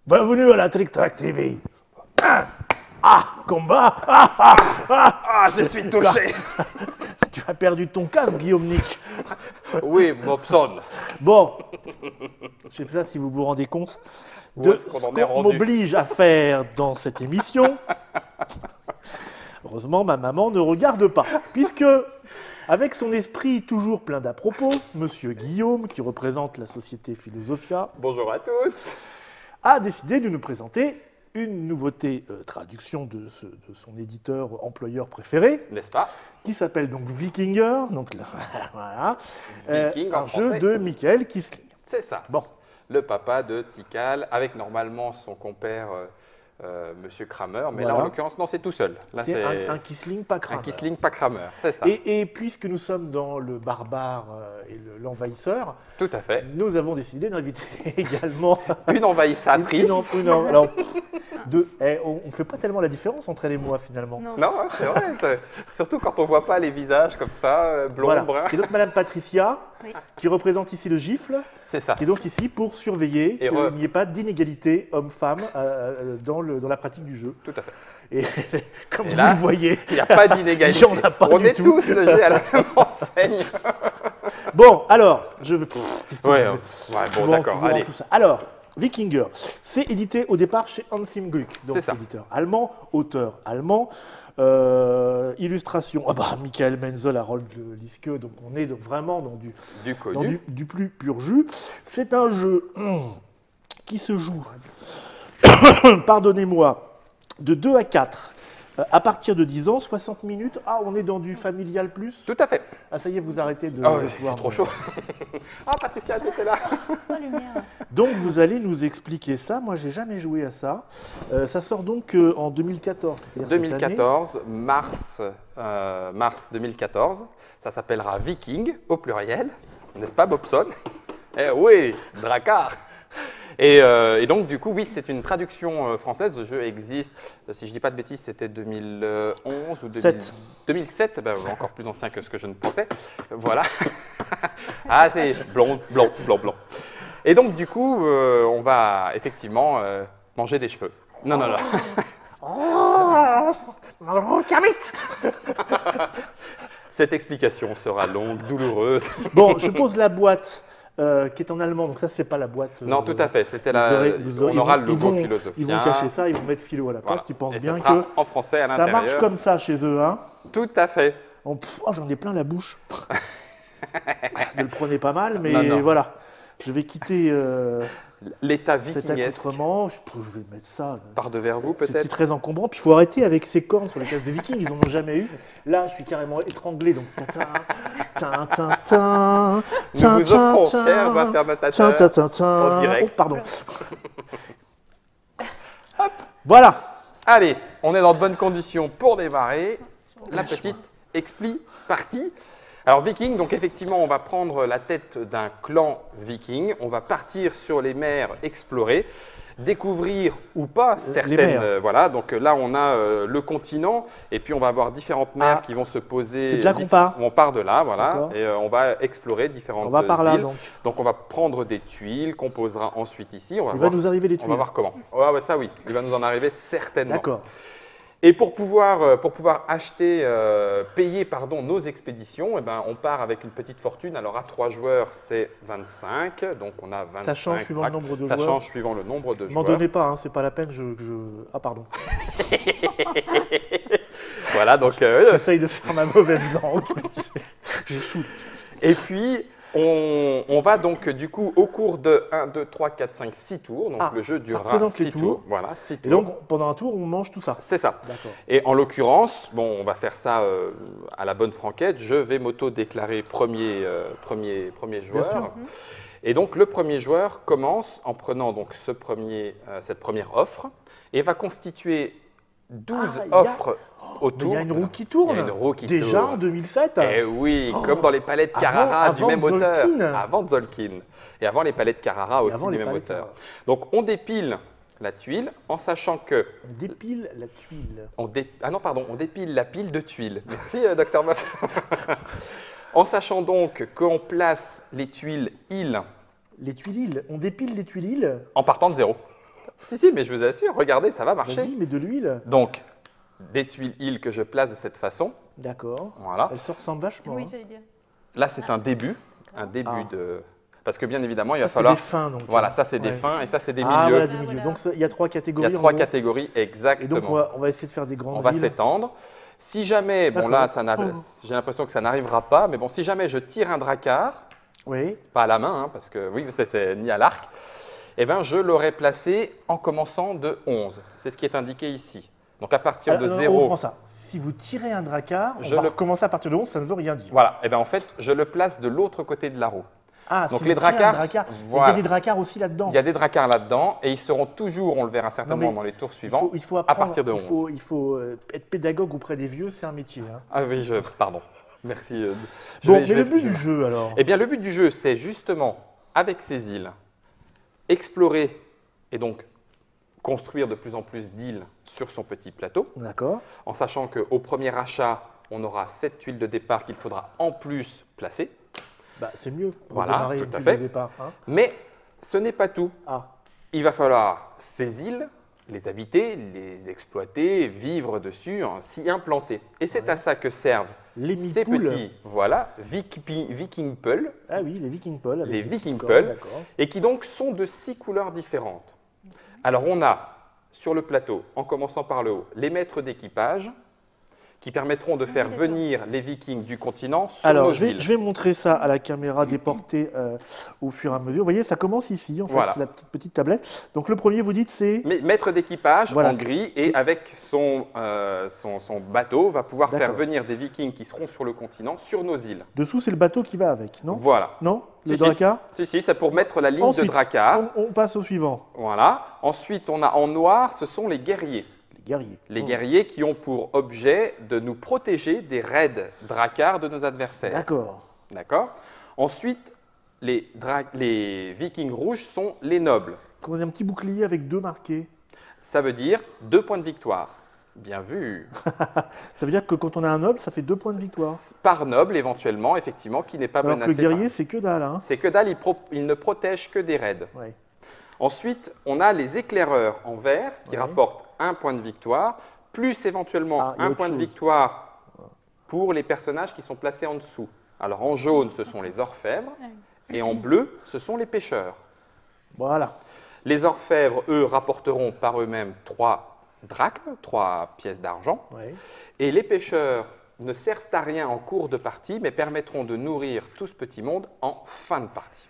Bienvenue à la Trick Track TV. Combat. Ah, je suis touché. Tu as perdu ton casque, Guillaume Nick. Oui, Bobson. Bon, je ne sais pas si vous vous rendez compte Où de est-ce qu'on ce en est qu'on rendu? m'oblige à faire dans cette émission. Heureusement, ma maman ne regarde pas, puisque, avec son esprit toujours plein d'à propos, Monsieur Guillaume, qui représente la société Philosophia, Bonjour à tous. a décidé de nous présenter une nouveauté traduction de son éditeur employeur préféré, N'est-ce pas? qui s'appelle donc Vikinger, donc là, voilà, Viking en un jeu français. de Michael Kisling. C'est ça. Bon, Le papa de Tikal, avec normalement son compère Monsieur Kramer. Mais là, Voilà. en l'occurrence, non, c'est tout seul. Là, c'est un Kisling pas un Kramer. Kisling, pas Kramer. C'est ça. Et puisque nous sommes dans le barbare et l'envahisseur, Tout à fait. nous avons décidé d'inviter également Une envahissatrice. alors, on ne fait pas tellement la différence entre elle et moi finalement. Non. Non, c'est vrai. Surtout quand on voit pas les visages comme ça, blond, Voilà. brun. Et donc Madame Patricia, Oui. qui représente ici le gifle, C'est ça. qui est donc ici pour surveiller Et qu'il n'y ait pas d'inégalité homme-femme dans la pratique du jeu. Tout à fait. Et comme Et vous là, le voyez, Il n'y a pas d'inégalité. J'en ai pas On du est tout. tous logés à la même enseigne. bon, alors, je veux... Ouais, Je bon, vous d'accord, rends allez. tout ça. Alors, Vikinger, c'est édité au départ chez Hansim Glück, donc C'est ça. éditeur allemand, auteur allemand, illustration, Michael Menzel, Harold Liske, donc on est donc vraiment dans Du dans connu. du plus pur jus. C'est un jeu qui se joue, pardonnez-moi, de 2 à 4, à partir de 10 ans, 60 minutes. Ah, on est dans du familial plus. Tout à fait. Ah, ça y est, vous arrêtez de... Oh, il voir fait trop mon- chaud. Ah, Patricia, tu étais là. Oh, lumière. Donc vous allez nous expliquer ça. Moi, j'ai jamais joué à ça. Ça sort donc en 2014. c'est-à-dire cette année. 2014, mars 2014. Ça s'appellera Viking au pluriel, n'est-ce pas, Bobson? Eh oui, Drakkar. Et donc, du coup, oui, c'est une traduction française. Le jeu existe, si je ne dis pas de bêtises, c'était 2011 ou 2007, ben, encore plus ancien que ce que je ne pensais. Voilà. Ah, c'est blond, blond, blond, blond. Et donc, du coup, on va effectivement manger des cheveux. Non, non, non. Oh, Kermit. Cette explication sera longue, douloureuse. Bon, je pose la boîte qui est en allemand. Donc ça, c'est pas la boîte. Non, tout à fait. C'était vous la. aurez- On aura le ils logo vont- Philosophia. Ils vont cacher ça, ils vont mettre philo à la Voilà. place. Tu penses Et bien ça sera que en français à ça l'intérieur. marche comme ça chez eux, hein. Tout à fait. J'en ai plein la bouche. Ne le prenez pas mal, mais Non, non. voilà. Je vais quitter L'état cet vikingesque. accoutrement. Je vais mettre ça. Par devers vous, C'est peut-être. très encombrant. Puis il faut arrêter avec ces cornes sur les cases de Vikings. Ils n'en ont jamais eu. Là, je suis carrément étranglé. Donc, Nous vous offrons, chers internotateurs, en direct. Oh, pardon. Voilà. Allez, on est dans de bonnes conditions pour démarrer. La petite expli partie. Alors Viking, donc effectivement, on va prendre la tête d'un clan viking. On va partir sur les mers explorées, découvrir ou pas certaines. mers. Voilà, donc là on a le continent et puis on va avoir différentes mers qui vont se poser. C'est de là qu'on part. On part de là, voilà, D'accord. et on va explorer différentes On va par là, îles. donc. Donc on va prendre des tuiles qu'on posera ensuite ici. On va Il voir va nous arriver des on va tuiles. voir comment. Ouais, ouais, ça oui, il va nous en arriver certainement. D'accord. Et pour pouvoir acheter, payer pardon, nos expéditions, eh ben, on part avec une petite fortune. Alors à 3 joueurs, c'est 25. Donc on a 25. Ça change suivant le drachmes. nombre de Ça joueurs. change suivant le nombre de M'en joueurs. donnez pas, hein, c'est pas la peine. Ah, pardon. Voilà, donc. J'essaye de faire ma mauvaise langue. J'ai sous. Et puis, on va donc du coup au cours de 1, 2, 3, 4, 5, 6 tours. Donc le jeu durera représente les 6 tours. tours. Voilà, 6 Et tours. donc, pendant un tour, on mange tout ça. C'est ça. D'accord. Et en l'occurrence, bon, on va faire ça à la bonne franquette. Je vais m'auto-déclarer premier joueur. sûr. Et donc, le premier joueur commence en prenant donc cette première offre et va constituer 12 il y a- offres Mais autour. il y a une roue qui tourne. Il y a une roue qui Déjà tourne. en 2007. Eh oui, Oh, comme dans les palettes Carrara du avant même auteur. Tzolk'in. Avant Tzolk'in. Et avant les palettes Carrara aussi avant du les même palettes auteur. Carrara. Donc, on dépile la tuile en sachant que On dépile la tuile. on dépile la pile de tuiles. Merci, Dr. Buff. En sachant donc qu'on place les tuiles îles Les tuiles, on dépile les tuiles. en partant de zéro. Si, mais je vous assure, regardez, ça va marcher. Vas-y, mets de l'huile. Donc, des tuiles îles que je place de cette façon. D'accord. Voilà. Elle se ressemble vachement. Oui, hein. j'allais dire. Là, c'est un début de… Parce que bien évidemment, il va Ça, falloir… c'est des fins, donc. Voilà, ça c'est des Ouais. fins et ça c'est des Ah, milieux. voilà, des Ah, milieux. voilà. Donc, il y a 3 Il catégories. y a en 3 gros. catégories, Et exactement. donc, on va essayer de faire des grandes On va îles. s'étendre. Si jamais, bon là, D'accord. j'ai l'impression que ça n'arrivera pas, mais bon, si jamais je tire un dracard, Oui. pas à la main, hein, parce que oui, c'est ni à l'arc, eh ben, je l'aurais placé en commençant de 11. C'est ce qui est indiqué ici. Donc à partir de Alors, on 0, reprend ça. Si vous tirez un dracard, Je on va le- recommencer à partir de 11, ça ne veut rien dire. voilà, et ben, en fait, je le place de l'autre côté de la roue. Ah, Donc si les vous tirez un dracars, dracard, il y voilà. a des dracars aussi là-dedans. Il y a des dracars là-dedans et ils seront toujours, on le verra certainement mais dans les tours Il suivants, faut, il faut apprendre, partir de 11. Il faut être pédagogue auprès des vieux, c'est un métier. hein. Ah oui, pardon. Merci. Bon, mais le but du jeu, alors Eh bien, le but du jeu, c'est justement, avec ces îles, explorer et donc construire de plus en plus d'îles sur son petit plateau, D'accord. en sachant qu'au premier achat, on aura 7 tuiles de départ qu'il faudra en plus placer. Bah, c'est mieux pour Voilà, démarrer tout une à tuile fait. de départ. hein. Mais ce n'est pas tout. Ah, Il va falloir ces îles, les habiter, les exploiter, vivre dessus, s'y implanter. Et c'est Ouais. à ça que servent les ces mipoules. petits, voilà, Viking Pearl, Ah oui, les Viking Pearl. avec Les des Viking petites Pearl. cornes, D'accord. et qui donc sont de 6 couleurs différentes. Alors on a sur le plateau, en commençant par le haut, les maîtres d'équipage qui permettront de faire d'accord. venir les Vikings du continent sur Alors, nos je îles. vais montrer ça à la caméra déportée au fur et à mesure. Vous voyez, ça commence ici, en fait, Voilà. c'est la petite tablette. Donc, le premier, vous dites, c'est… Mais maître d'équipage Voilà. en gris et avec son bateau va pouvoir faire D'accord. venir des Vikings qui seront sur le continent sur nos îles. Dessous, c'est le bateau qui va avec, non Voilà. Non Le Si, si. dracard Si, c'est pour mettre la ligne Ensuite, de dracard. on passe au suivant. Voilà. Ensuite, on a en noir, ce sont les guerriers. Les guerriers. Les Oh. guerriers qui ont pour objet de nous protéger des raids dracars de nos adversaires. D'accord. D'accord. Ensuite, les Vikings rouges sont les nobles. Comme on a un petit bouclier avec 2 marqués. Ça veut dire 2 points de victoire. Bien vu. Ça veut dire que quand on a un noble, ça fait 2 points de victoire. Par noble, éventuellement, effectivement, qui n'est pas Alors que menacé. le guerrier, c'est que dalle. Hein. C'est que dalle, il ne protège que des raids. Ouais. Ensuite, on a les éclaireurs en vert qui Ouais. rapportent 1 point de victoire, plus éventuellement Ah, il y a un autre point de chose. victoire pour les personnages qui sont placés en dessous. Alors en jaune, ce sont les orfèvres, Ah oui. et en bleu, ce sont les pêcheurs. Voilà. Les orfèvres, eux, rapporteront par eux-mêmes 3 drachmes, 3 pièces d'argent, Ouais. et les pêcheurs ne servent à rien en cours de partie, mais permettront de nourrir tout ce petit monde en fin de partie.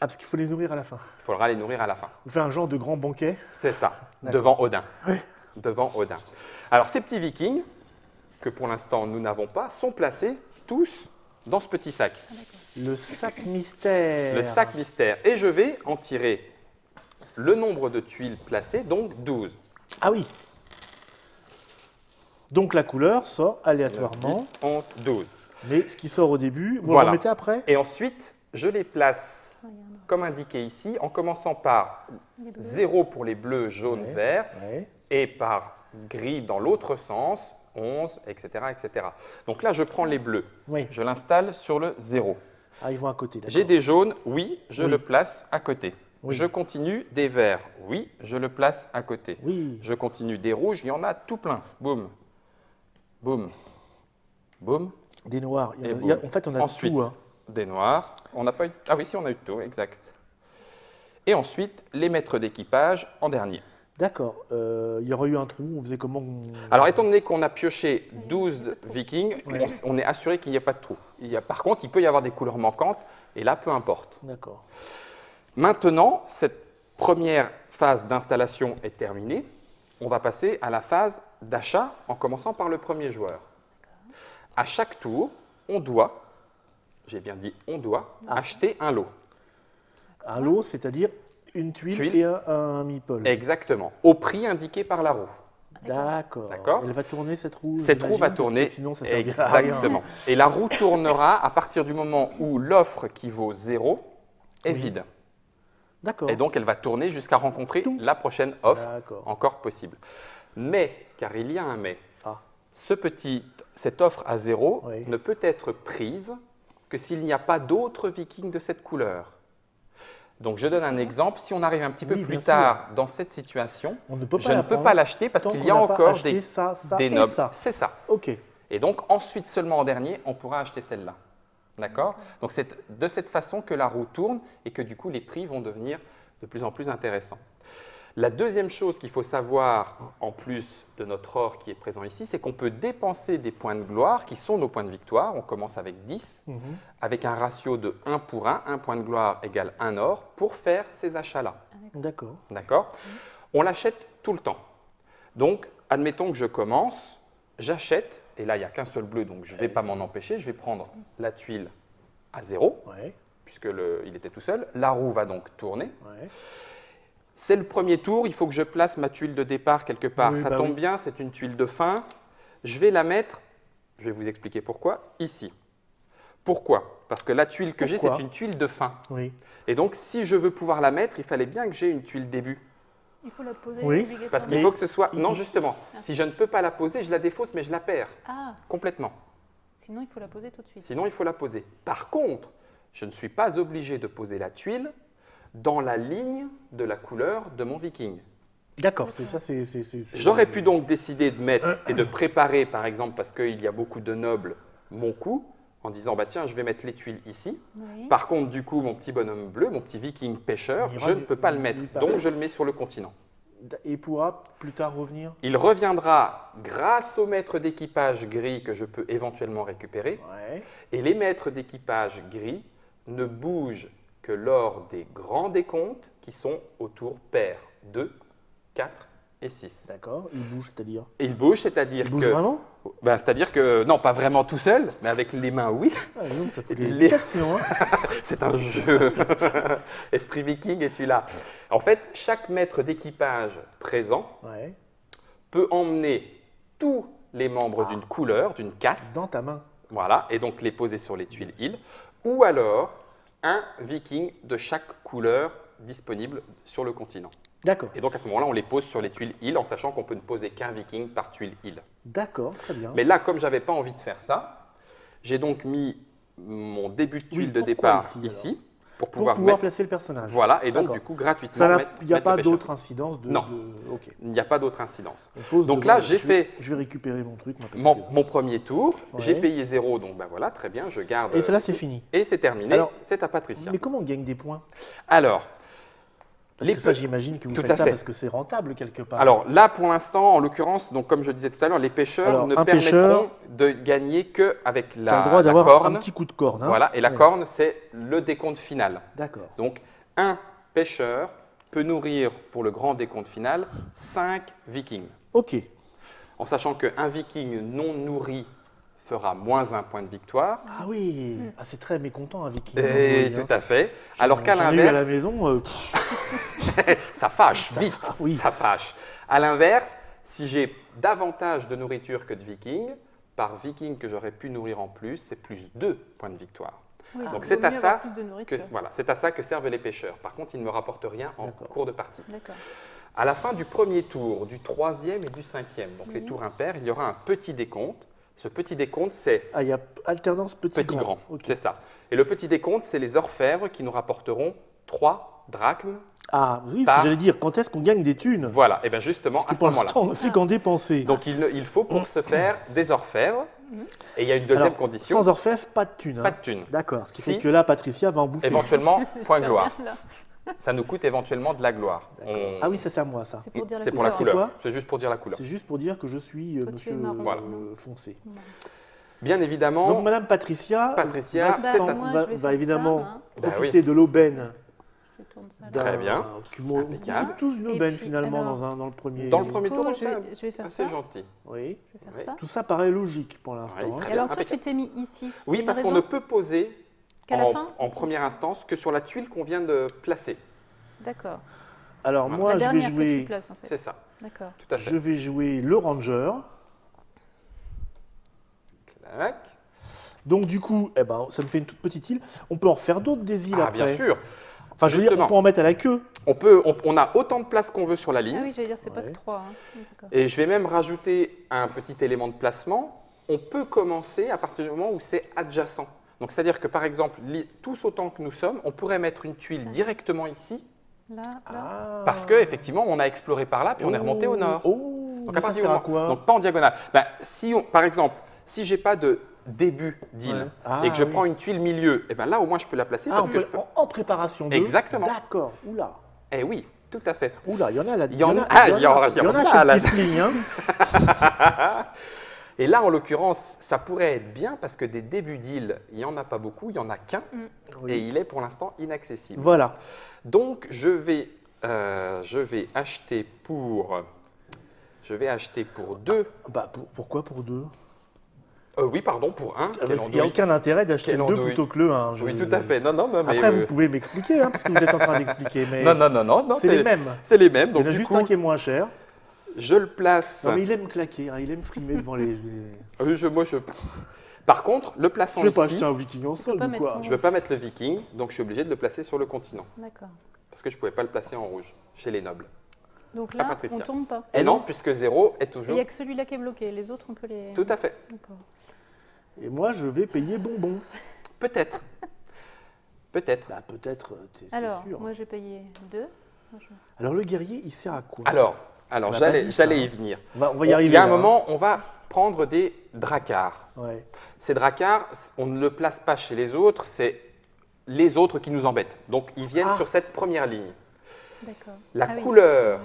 Ah, parce qu'il faut les nourrir à la fin. Il faudra les nourrir à la fin. On fait un genre de grand banquet. C'est ça, D'accord. devant Odin. Ouais. Devant Odin. Alors ces petits vikings, que pour l'instant nous n'avons pas, sont placés tous dans ce petit sac. Le sac mystère. Le sac mystère. Et je vais en tirer le nombre de tuiles placées, donc 12. Ah oui. Donc la couleur sort 9, aléatoirement. 10, 11, 12. Mais ce qui sort au début, vous Voilà. le remettez après. Et ensuite, je les place Regarde. comme indiqué ici, en commençant par Les bleus. 0 pour les bleus, jaunes, Ouais. verts, Ouais. et par gris dans l'autre sens, 11, etc., etc. Donc là, je prends les bleus. Oui. Je l'installe sur le 0. Ah, ils vont à côté. d'accord. J'ai des jaunes, oui, je Oui. le place à côté. Oui. Je continue des verts, oui, je le place à côté. Oui. Je continue des rouges, il y en a tout plein. Boum, boum, boum. Des noirs. Et En fait, on a Ensuite, tout. Hein. des noirs. On n'a pas eu… Ah oui, si, on a eu tout, exact. Et ensuite, les maîtres d'équipage en dernier. D'accord. Il y aurait eu un trou. On faisait comment Alors, étant donné qu'on a pioché 12 vikings, Ouais. on est assuré qu'il n'y a pas de trou. Par contre, il peut y avoir des couleurs manquantes, et là, peu importe. D'accord. Maintenant, cette première phase d'installation est terminée. On va passer à la phase d'achat en commençant par le premier joueur. À chaque tour, on doit, j'ai bien dit on doit, acheter un lot. Un lot, c'est-à-dire une tuile, Tuile. et un meeple. Exactement, au prix indiqué par la roue. D'accord. D'accord. Elle va tourner cette roue. Cette roue j'imagine, va parce que tourner sinon, ça servira à rien. exactement. Et la roue tournera à partir du moment où l'offre qui vaut 0 est Oui. vide. D'accord. Et donc, elle va tourner jusqu'à rencontrer Toum. la prochaine offre D'accord. encore possible. Mais, car il y a un mais, Ah. cette offre à 0 Oui. ne peut être prise que s'il n'y a pas d'autres vikings de cette couleur. Donc, je donne un exemple. Si on arrive un petit peu Oui, plus bien tard dans cette situation, On ne peut pas je ne la peux prendre pas l'acheter parce tant qu'il qu'on y a n'a pas encore acheté ça, ça des et nobles. ça. C'est ça. Ok. Et donc, ensuite, seulement en dernier, on pourra acheter celle-là. D'accord? Donc, c'est de cette façon que la roue tourne et que du coup, les prix vont devenir de plus en plus intéressants. La deuxième chose qu'il faut savoir, en plus de notre or qui est présent ici, c'est qu'on peut dépenser des points de gloire qui sont nos points de victoire. On commence avec 10, avec un ratio de 1 pour 1. Un point de gloire égale 1 or pour faire ces achats-là. D'accord. D'accord? On l'achète tout le temps. Donc, admettons que je commence, j'achète, et là, il n'y a qu'un seul bleu, donc je ne vais pas m'en empêcher. Je vais prendre la tuile à 0, Ouais. puisqu'il était tout seul. La roue va donc tourner. Ouais. C'est le premier tour, il faut que je place ma tuile de départ quelque part. Oui, Ça bah tombe oui. bien, c'est une tuile de fin. Je vais la mettre, je vais vous expliquer pourquoi, ici. Pourquoi? Parce que la tuile que j'ai, Pourquoi c'est une tuile de fin. Oui. Et donc, si je veux pouvoir la mettre, il fallait bien que j'ai une tuile début. Il faut la poser Oui, obligatoirement. Parce qu'il faut que ce soit… Non, justement, si je ne peux pas la poser, je la défausse, mais je la perds Ah, complètement. sinon il faut la poser tout de suite. Sinon, il faut la poser. Par contre, je ne suis pas obligé de poser la tuile dans la ligne de la couleur de mon viking. D'accord, c'est ça, J'aurais pu donc décider de mettre et de préparer, par exemple, parce qu'il y a beaucoup de nobles, mon coup, en disant, bah, tiens, je vais mettre les tuiles ici. Oui. Par contre, du coup, mon petit bonhomme bleu, mon petit viking pêcheur, Il ira je ne du- peux pas le il mettre. part. Donc, je le mets sur le continent. Et pourra plus tard revenir. Il reviendra grâce au maître d'équipage gris que je peux éventuellement récupérer. Ouais. Et les maîtres d'équipage gris ne bougent que lors des grands décomptes qui sont au tour pair 2, 4 et 6. D'accord. Il bouge, c'est-à-dire. Et il bouge, c'est-à-dire Il bouge que… vraiment c'est-à-dire que, non, pas vraiment tout seul, mais avec les mains, oui. Ah, non, ça fait Les- des quatre, sinon, hein. C'est un jeu. Esprit viking, es-tu là? En fait, chaque maître d'équipage présent Ouais. peut emmener tous les membres d'une couleur, d'une caste, Dans ta main. voilà, et donc les poser sur les tuiles îles, ou alors un viking de chaque couleur disponible sur le continent. D'accord. Et donc à ce moment-là, on les pose sur les tuiles îles en sachant qu'on peut ne poser qu'un viking par tuile île. D'accord, très bien. Mais là, comme je n'avais pas envie de faire ça, j'ai donc mis mon début de tuile de pourquoi départ ici, ici, pour Pour pouvoir mettre… placer le personnage. Voilà, et donc D'accord. du coup, gratuitement, Ça mettre il n'y a mettre pas le pêcheur. d'autre incidence de. Non. Ok. Il n'y a pas d'autre incidence. On pose Donc devant- là, j'ai je vais- fait Je vais récupérer mon truc. Moi, parce Mon, que- mon premier tour, j'ai Ouais. payé 0, donc ben voilà, très bien, je garde… Et cela, c'est fini. Et c'est terminé, Alors, c'est à Patricia. Mais comment on gagne des points? Alors, Parce Les que ça, pe- j'imagine que vous Tout faites à ça fait. parce que c'est rentable quelque part. alors là, pour l'instant, en l'occurrence, donc comme je disais tout à l'heure, les pêcheurs Alors, ne un permettront pêcheur, de gagner qu'avec tu as le la droit d'avoir corne. un petit coup de corne. Hein. Voilà, et la Ouais. corne, c'est le décompte final. D'accord. Donc, un pêcheur peut nourrir pour le grand décompte final 5 vikings. Ok. En sachant qu'un viking non nourri fera moins un point de victoire. Ah oui. Ah, c'est très mécontent un viking. Et tout à fait. Alors qu'à J'en ai eu à la l'inverse, maison. ça fâche vite, oui. ça fâche. À l'inverse, si j'ai davantage de nourriture que de vikings, par viking que j'aurais pu nourrir en plus, c'est plus 2 points de victoire. Oui, Donc vaut c'est à mieux ça avoir plus de Que, nourriture. voilà, c'est à ça que servent les pêcheurs. Par contre, ils ne me rapportent rien en D'accord. cours de partie. D'accord. À la fin du premier tour, du troisième et du cinquième, donc les tours impairs, il y aura un petit décompte. Ce petit décompte, c'est Ah, il y a alternance petit, petit grand, Ok. c'est ça. Et le petit décompte, c'est les orfèvres qui nous rapporteront 3 drachmes. Ah oui, Par- parce que j'allais dire, quand est-ce qu'on gagne des thunes? Voilà, et bien justement, Parce à que ce pour moment-là. l'instant, on ne fait qu'en dépenser. Donc il faut pour ce faire des orfèvres. Et il y a une deuxième Alors, condition, Sans orfèvre, pas de thunes. hein. pas de thunes. D'accord. Ce qui Si. fait que là, Patricia va en bouffer. Éventuellement, point J'espère gloire. bien, là. Ça nous coûte éventuellement de la gloire. Ah oui, ça c'est à moi ça. C'est pour dire la C'est pour la couleur. couleur. quoi C'est juste pour dire la couleur. C'est juste pour dire que je suis Toi, tu es monsieur marron, Voilà. foncé. Bien évidemment, Donc Madame Patricia, Patricia, va, c'est s'en- à- moi, va- je vais va faire évidemment ça, hein. Bah profiter de l'aubaine. Je tourne ça là. d'un- Très bien. C'est tous une Et aubaine puis, finalement alors, dans le premier. dans le premier Du tour, coup, c'est je vais faire assez ça. gentil. Oui. Je vais faire Oui. ça. Tout ça paraît logique pour l'instant. Oui, hein. très Et alors bien, toi, tu impeccable. t'es mis ici. Oui, Une parce qu'on raison ne peut poser Qu'à la fin en première instance que sur la tuile qu'on vient de placer. D'accord. Alors Voilà. moi, La je vais dernière que tu jouer. places en fait. C'est ça, D'accord. tout à fait. Je vais jouer le ranger. Clac. Donc du coup, eh ben, ça me fait une toute petite île. On peut en faire d'autres des îles Ah, après. bien sûr. Enfin, je veux dire, on Justement. peut en mettre à la queue. On a autant de place qu'on veut sur la ligne. Ah oui, j'allais dire, c'est pas Ouais. que 3. D'accord. Et je vais même rajouter un petit élément de placement. On peut commencer à partir du moment où c'est adjacent. Donc, c'est-à-dire que, par exemple, tous autant que nous sommes, on pourrait mettre une tuile directement ici, Là. Ah. parce qu'effectivement, on a exploré par là, puis on est remonté au nord. Oh, Donc, mais à ça partir sert du à moment- quoi? donc pas en diagonale. Ben, par exemple, si je n'ai pas de début d'île Ouais. Ah, et que je oui. prends une tuile milieu, et ben là, au moins, je peux la placer Ah, parce on que peut- je peux… en préparation de. Exactement. D'accord. Oula. Eh oui, tout à fait. Oula, il y en a là. Il y en a- ah, il y en a il y en a là, là. chez Kissling, hein. Et là, en l'occurrence, ça pourrait être bien parce que des débuts d'île, il n'y en a pas beaucoup, il n'y en a qu'un, Oui. et il est pour l'instant inaccessible. Voilà. Donc, je vais acheter pour 2. Bah, pourquoi pour deux? Oui, pardon, pour 1. Il n'y a aucun intérêt d'acheter Quelle le 2 andouille. plutôt que le 1. Oui, tout à fait. Non, non, mais Après, vous pouvez m'expliquer, hein, parce que vous êtes en train d'expliquer. Mais non, c'est les mêmes. C'est les mêmes. Il y Donc, en a du juste coup, un qui est moins cher. je le place. Non, mais il aime claquer, hein, il aime frimer devant les. Par contre, le Je plaçant vais pas ici, acheter un viking en solde pas ou mettre quoi? ton- je ne veux pas mettre le viking, donc je suis obligé de le placer sur le continent. D'accord. Parce que je ne pouvais pas le placer en rouge, chez les nobles. Donc Ah, là, Patricia. on tourne pas. Et non, puisque 0 est Il toujours… n'y a que celui-là qui est bloqué. Les autres, on peut les. Tout à fait. D'accord. Et moi, je vais payer bonbon. Peut-être. Peut-être. Bah, peut-être, c'est Alors, sûr. moi, j'ai payé 2. Alors, le guerrier, il sert à quoi? Alors On a pas j'allais dit ça, y hein. venir. On va y arriver. Il y a un là, hein. moment, on va prendre des dracars. Ouais. Ces dracars, on ne le place pas chez les autres, c'est les autres qui nous embêtent. Donc, ils viennent Ah. sur cette première ligne. D'accord. La Ah oui. couleur,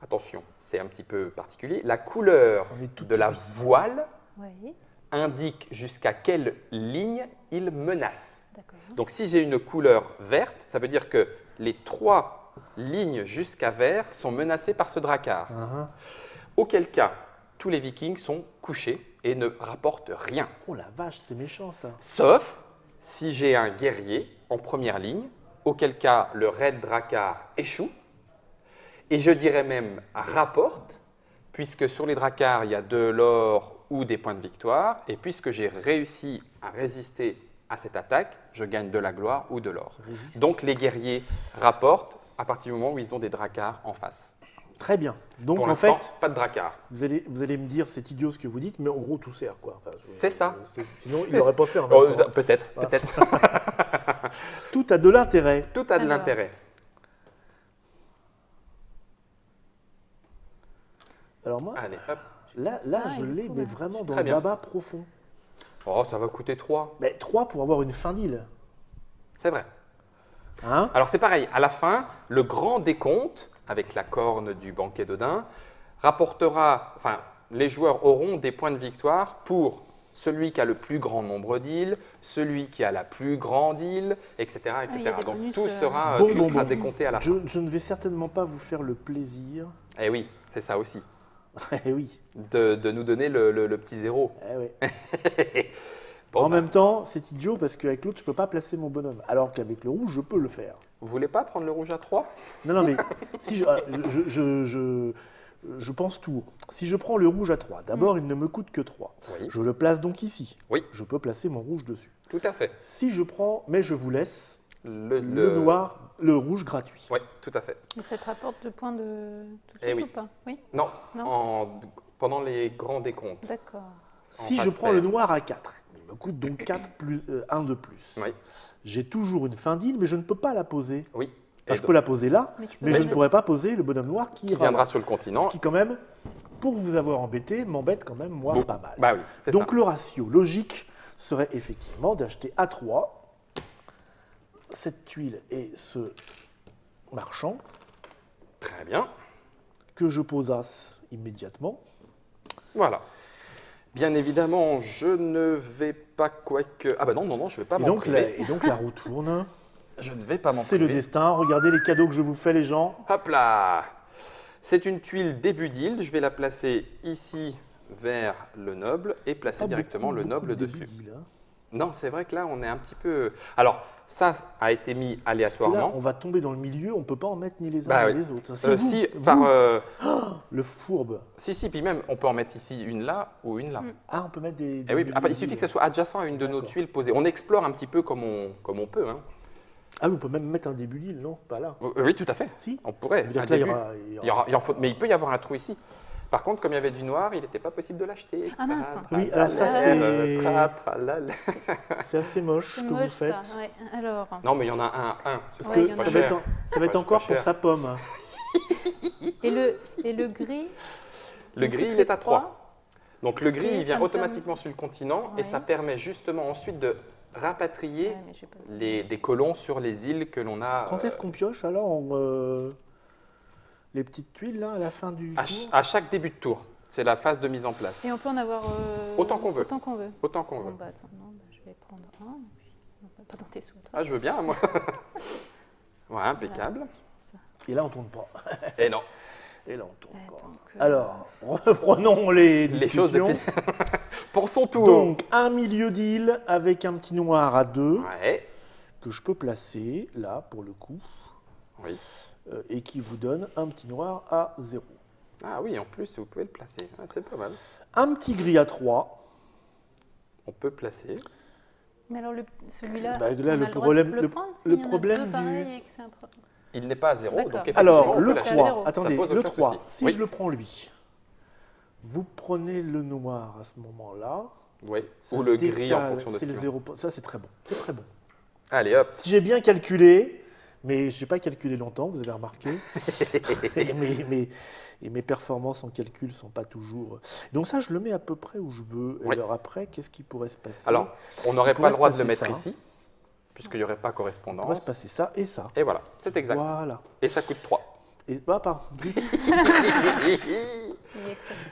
attention, c'est un petit peu particulier, la couleur On est tout de la petits. voile Oui, indique jusqu'à quelle ligne il menace. d'accord. Donc, si j'ai une couleur verte, ça veut dire que les 3 lignes jusqu'à vert sont menacées par ce dracar. Uh-huh. Auquel cas, tous les vikings sont couchés et ne rapportent rien. Oh la vache, c'est méchant ça. Sauf si j'ai un guerrier en première ligne, auquel cas le raid dracar échoue. Et je dirais même rapporte, puisque sur les dracars, il y a de l'or ou des points de victoire. Et puisque j'ai réussi à résister à cette attaque, je gagne de la gloire ou de l'or. Résiste. Donc les guerriers rapportent à partir du moment où ils ont des dracars en face. Très bien. Donc Pour en l'instant, fait, pas de dracars. vous allez me dire c'est idiot ce que vous dites, mais en gros tout sert quoi. Enfin, C'est ça. Sinon il n'aurait pas fait en Oh, même temps. peut-être, Ah. peut-être. Tout a de l'intérêt. Tout a de Alors. l'intérêt. Alors moi, Allez, hop. là Ça, je il est l'ai, cool, mais hein. vraiment dans Très ce bien. baba profond. Oh, ça va coûter 3. Mais 3 pour avoir une fin d'île. C'est vrai. Hein? Alors c'est pareil, à la fin, le grand décompte, avec la corne du banquet d'Odin, rapportera, enfin, les joueurs auront des points de victoire pour celui qui a le plus grand nombre d'îles, celui qui a la plus grande île, etc. il y a des Donc bonus, tout sera, Bon, tout bon, sera bon. décompté à la fin. Je ne vais certainement pas vous faire le plaisir. Eh oui, c'est ça aussi, Eh oui, de nous donner le petit zéro. eh oui. Bon, En bah, même temps, c'est idiot parce qu'avec l'autre, je ne peux pas placer mon bonhomme. Alors qu'avec le rouge, je peux le faire. vous voulez pas prendre le rouge à 3? Non, non, mais si je pense tour. Si je prends le rouge à 3, d'abord, il ne me coûte que 3. Oui, Je le place donc ici. Oui. Je peux placer mon rouge dessus. tout à fait. Si je prends, mais je vous laisse Le le rouge gratuit. Oui, tout à fait. Et ça te rapporte 2 points de tout de Eh suite oui. ou pas? Oui, Non, Non. pendant les grands décomptes. d'accord. Si face je prends paire. le noir à 4, il me coûte donc 4 plus 1 de plus. Oui, J'ai toujours une fin d'île, mais je ne peux pas la poser. oui. Enfin, Et je donc, peux la poser là, Mais tu peux mais pas je ne mettre- pourrais pas poser le bonhomme noir qui qui ira viendra là. sur le continent. Ce qui, quand même, pour vous avoir embêté, m'embête quand même, moi, Bon, pas mal. Bah oui, c'est Donc ça. le ratio logique serait effectivement d'acheter à 3 cette tuile et ce marchand Très bien. que je posasse immédiatement. Voilà. Bien évidemment, je ne vais pas quoique… Ah bah non, non, non, je ne vais pas Et m'en donc, priver. la roue tourne. Je ne vais pas m'en C'est le priver. destin. Regardez les cadeaux que je vous fais, les gens. Hop là. C'est une tuile début d'île. Je vais la placer ici vers le noble et placer Ah, directement le beaucoup noble de dessus. début, là. Non, c'est vrai que là, on est un petit peu… Alors, ça a été mis Parce que là, aléatoirement. on va tomber dans le milieu, on ne peut pas en mettre ni les uns Bah ni oui. les autres. Si, vous, par, le fourbe. si, puis même, on peut en mettre ici une là ou une là. Ah, on peut mettre des... Eh oui, des- après, il suffit que ça soit adjacent à une de nos D'accord. tuiles posées. On explore un petit peu comme on peut. Hein. Ah oui, on peut même mettre un début d'île, non? Pas là. Oui, tout à fait. Si? On pourrait. Ça veut dire Un que là, début. il y aura Il en faut, mais il peut y avoir un trou ici. Par contre, comme il y avait du noir, il n'était pas possible de l'acheter. Ah mince. Oui, alors ça, c'est- Tralala. C'est assez moche C'est ce que vous moche faites. ça. Ouais. Alors, Non, mais il y en a un. Parce Ouais, que il y en ça a va cher. être, ça va être Ouais, encore c'est pas pour sa pomme. et le gris. Le donc, gris, il il fait est à 3. Donc le gris, Et il vient ça me automatiquement sur le continent et Ouais. ça permet justement ensuite de rapatrier Ouais, mais j'ai pas- des colons sur les îles que l'on a Quand est-ce qu'on pioche alors les petites tuiles là à la fin du tour à chaque début de tour. C'est la phase de mise en place. Et on peut en avoir Autant qu'on veut. Autant qu'on veut. Autant qu'on Bon, veut. bah, attends, non, bah, je vais prendre un. Et puis, non, pas dans tes sous. toi. Ah, je veux bien, moi. Ouais, impeccable. Et là on tourne pas. Et non, Et là on tourne Ouais, pas. donc, Alors, reprenons les les choses discussions. depuis... Pour son tour. Donc, un milieu d'île avec un petit noir à 2 Ouais, que je peux placer là pour le coup oui. et qui vous donne un petit noir à 0. Ah oui, en plus, vous pouvez le placer. Ah, c'est pas mal. Un petit gris à 3. On peut placer. Mais alors, celui-là, Bah, là, on le a le droit problème- de le- le prendre le s'il y en a problème deux du- pareils et que c'est un problème. Il n'est pas à 0, D'accord. donc effectivement, Alors, on le peut passer à 3, zéro. attendez, Ça pose le aucun 3, souci. si Oui. je le prends lui, vous prenez le noir à ce moment-là. Oui, ça ou se le gris en décale, fonction de ce c'est le qu'il 0. Ça, c'est très bon. C'est très bon. Allez, hop. Si j'ai bien calculé, mais je n'ai pas calculé longtemps, vous avez remarqué, et mes performances en calcul ne sont pas toujours... Donc ça, je le mets à peu près où je veux. Et Oui. alors après, qu'est-ce qui pourrait se passer? Alors, on n'aurait Il pas le droit de pourrait le se passer mettre ça. ici, puisqu'il n'y aurait pas il pourrait correspondance. se passer ça et ça. Et voilà, c'est exact. Voilà. Et ça coûte 3. Et pardon. Il y est cru.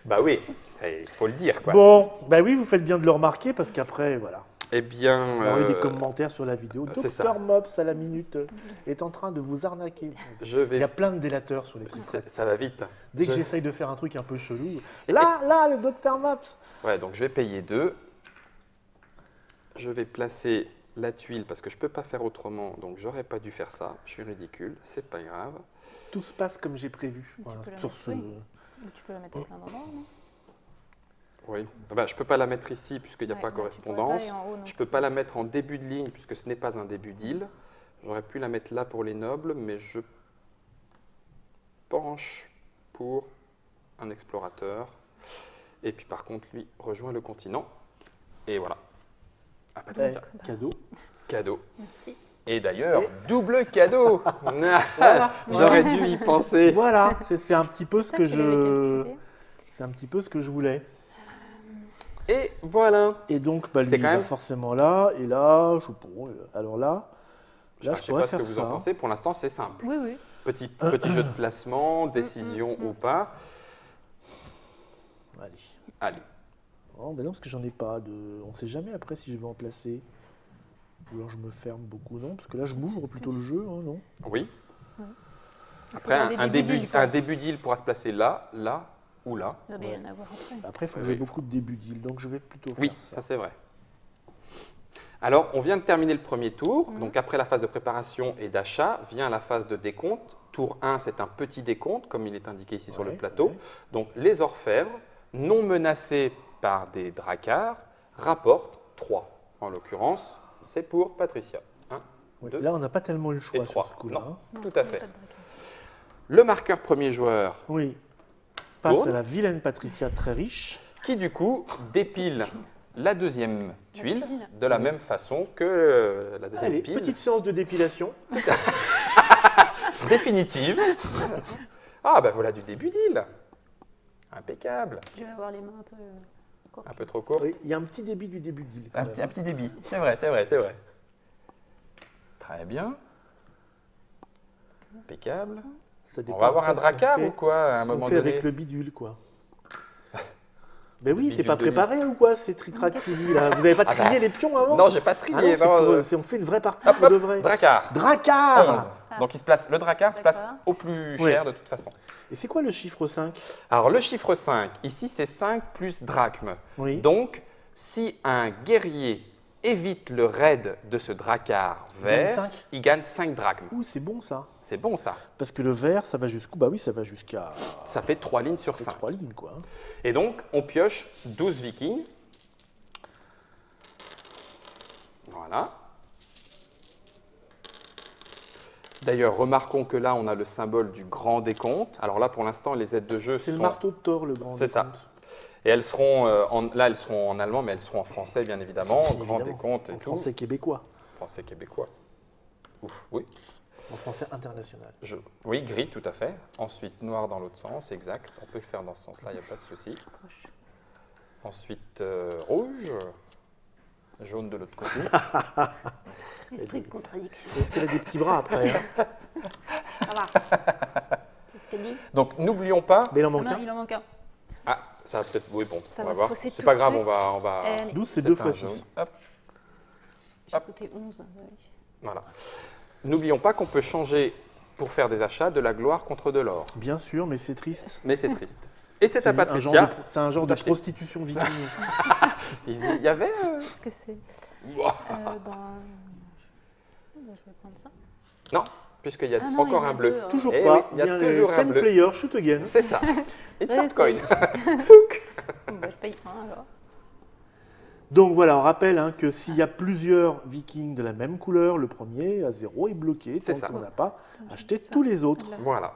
Bah oui, il faut le dire, quoi. Bon, bah oui, vous faites bien de le remarquer parce qu'après, voilà. Eh bien, On a eu des commentaires sur la vidéo. c'est ça. Docteur Mops à la minute est en train de vous arnaquer. je Il y vais... a plein de délateurs sur les trucs. Ça va vite. Dès que Je- j'essaye de faire un truc un peu chelou, là, le Docteur Mops. Ouais, donc je vais payer 2. Je vais placer la tuile parce que je ne peux pas faire autrement, donc j'aurais pas dû faire ça. Je suis ridicule, c'est pas grave. Tout se passe comme j'ai prévu. Tu Voilà, peux la sur mettre, ce... oui. Ou tu peux la mettre à plein d'endroits, non? Oui. Bah, je ne peux pas la mettre ici puisqu'il n'y a Ouais, pas là, tu pourrais correspondance. pas, et en haut, non Je ne peux pas la mettre en début de ligne puisque ce n'est pas un début d'île. J'aurais pu la mettre là pour les nobles, mais je penche pour un explorateur. Et puis par contre, lui rejoint le continent. Et voilà. Ah, pas Eh, ça. cadeau. Cadeau. Merci. Et d'ailleurs, double cadeau. J'aurais dû y penser. Voilà, c'est un petit peu ce Ça, que tu l'avais je... calculé. C'est un petit peu ce que je voulais. Et voilà. Et donc, bah, lui, C'est il quand va même- forcément là, et là, je bon, alors là, Je ne sais pourrais pas ce que faire vous ça. en pensez. Pour l'instant, c'est simple. Oui, oui. Petit jeu de placement, décision ou pas. Allez. Allez. Oh, ben non, parce que j'en ai pas de... On ne sait jamais après si je vais en placer. Ou alors je me ferme beaucoup, non? Parce que là, je m'ouvre plutôt le jeu, hein, non? Oui. Il Après, faudra des un débuts d'île, quoi. début d'île pourra se placer là, là ou là. Il va bien y en avoir après. Après, il faut que Oui, j'ai oui, beaucoup de débuts d'île, donc je vais plutôt faire Oui, ça. ça c'est vrai. Alors, on vient de terminer le premier tour. Mhm. Donc, après la phase de préparation et d'achat, vient la phase de décompte. Tour 1, c'est un petit décompte, comme il est indiqué ici sur le Ouais, plateau. ouais. Donc, les orfèvres, non menacés par des dracars, rapportent 3. En l'occurrence, c'est pour Patricia. 1, Ouais, 2. là, on n'a pas tellement eu le choix et sur trois. ce coup-là. Non. hein. Non, Tout il y à a fait. pas de braquage. Le marqueur premier joueur, Oui. Passe Tourne. à la vilaine Patricia très riche. qui du coup dépile la deuxième tuile pile. de la Oui. même façon que la deuxième Allez, pile. petite séance de dépilation. Définitive. Ah, ben voilà du début d'île. Impeccable. Je vais avoir les mains un peu courtes. Un peu trop court. Oui, il y a un petit débit du début d'île. quand même. petit débit. C'est vrai, c'est vrai, c'est vrai. Très bien. Impeccable. Ça On dépend va avoir un après ce qu'on dracard fait- ou quoi à un ce qu'on moment fait donné avec le bidule, quoi. Ben oui, c'est bidule pas de lit. préparé ou quoi, ces tritractili là? Vous avez pas Ah trié bah, les pions avant? Non, j'ai pas Ah trié. non, c'est non, on fait une vraie partie Hop, pour hop, de vrai. dracard. Dracard 11. Donc il se place, le dracard se place D'accord. au plus Ouais. cher de toute façon. Et c'est quoi le chiffre 5? Alors le chiffre 5, ici c'est 5 plus drachme. Oui. Donc si un guerrier évite le raid de ce dracard Il gagne vert, 5. il gagne 5 drachmes. Ouh, c'est bon ça. C'est bon ça. Parce que le vert, ça va jusqu'où? Bah oui, ça va jusqu'à Ça fait 3 lignes sur 5. 3 lignes, quoi. Et donc on pioche 12 vikings. Voilà. D'ailleurs, remarquons que là, on a le symbole du grand décompte. Alors là, pour l'instant, les aides de jeu C'est le sont... marteau de Thor, le grand C'est ça. décompte. Et elles seront, là, elles seront en allemand, mais elles seront en français, bien évidemment. Grand Évidemment. décompte et En tout. français québécois, Français québécois. Ouf, oui. en français international. Oui, gris, tout à fait. Ensuite, noir dans l'autre sens, exact. On peut le faire dans ce sens-là, il n'y a pas de souci. Proche. Ensuite, rouge. Jaune de l'autre côté. Esprit de contradiction. Est-ce qu'elle a des petits bras après hein Ça va. Qu'est-ce qu'elle dit? Donc, n'oublions pas... Mais il en Ah manque non, un. il en manque un. Ah, ça va peut-être... Oui, bon, Ça on va va voir. fausser C'est tout pas le grave, truc. on va... Allez. 12, c'est 2 un fois jaune. 6. Hop, J'ai coûté 11. Oui. voilà. N'oublions pas qu'on peut changer, pour faire des achats, de la gloire contre de l'or. Bien sûr, mais c'est triste. Mais c'est triste. Et c'est à un genre Patricia. de, c'est un genre Tout de acheté. prostitution viking. Il y avait... Qu'est-ce que c'est? Ouah. Je vais prendre ça. Non, puisqu'il y a Ah non, encore il y en a un bleu. deux, hein. Toujours Eh pas. oui, il y a Bien, toujours un same bleu. player, shoot again. C'est ça. It's Ouais, a coin. Bon, bah, je paye un alors. Donc voilà, on rappelle hein, que s'il y a plusieurs vikings de la même couleur, le premier à 0 est bloqué C'est tant ça. qu'on n'a pas Attends, acheté ça. tous les autres. Là. Voilà.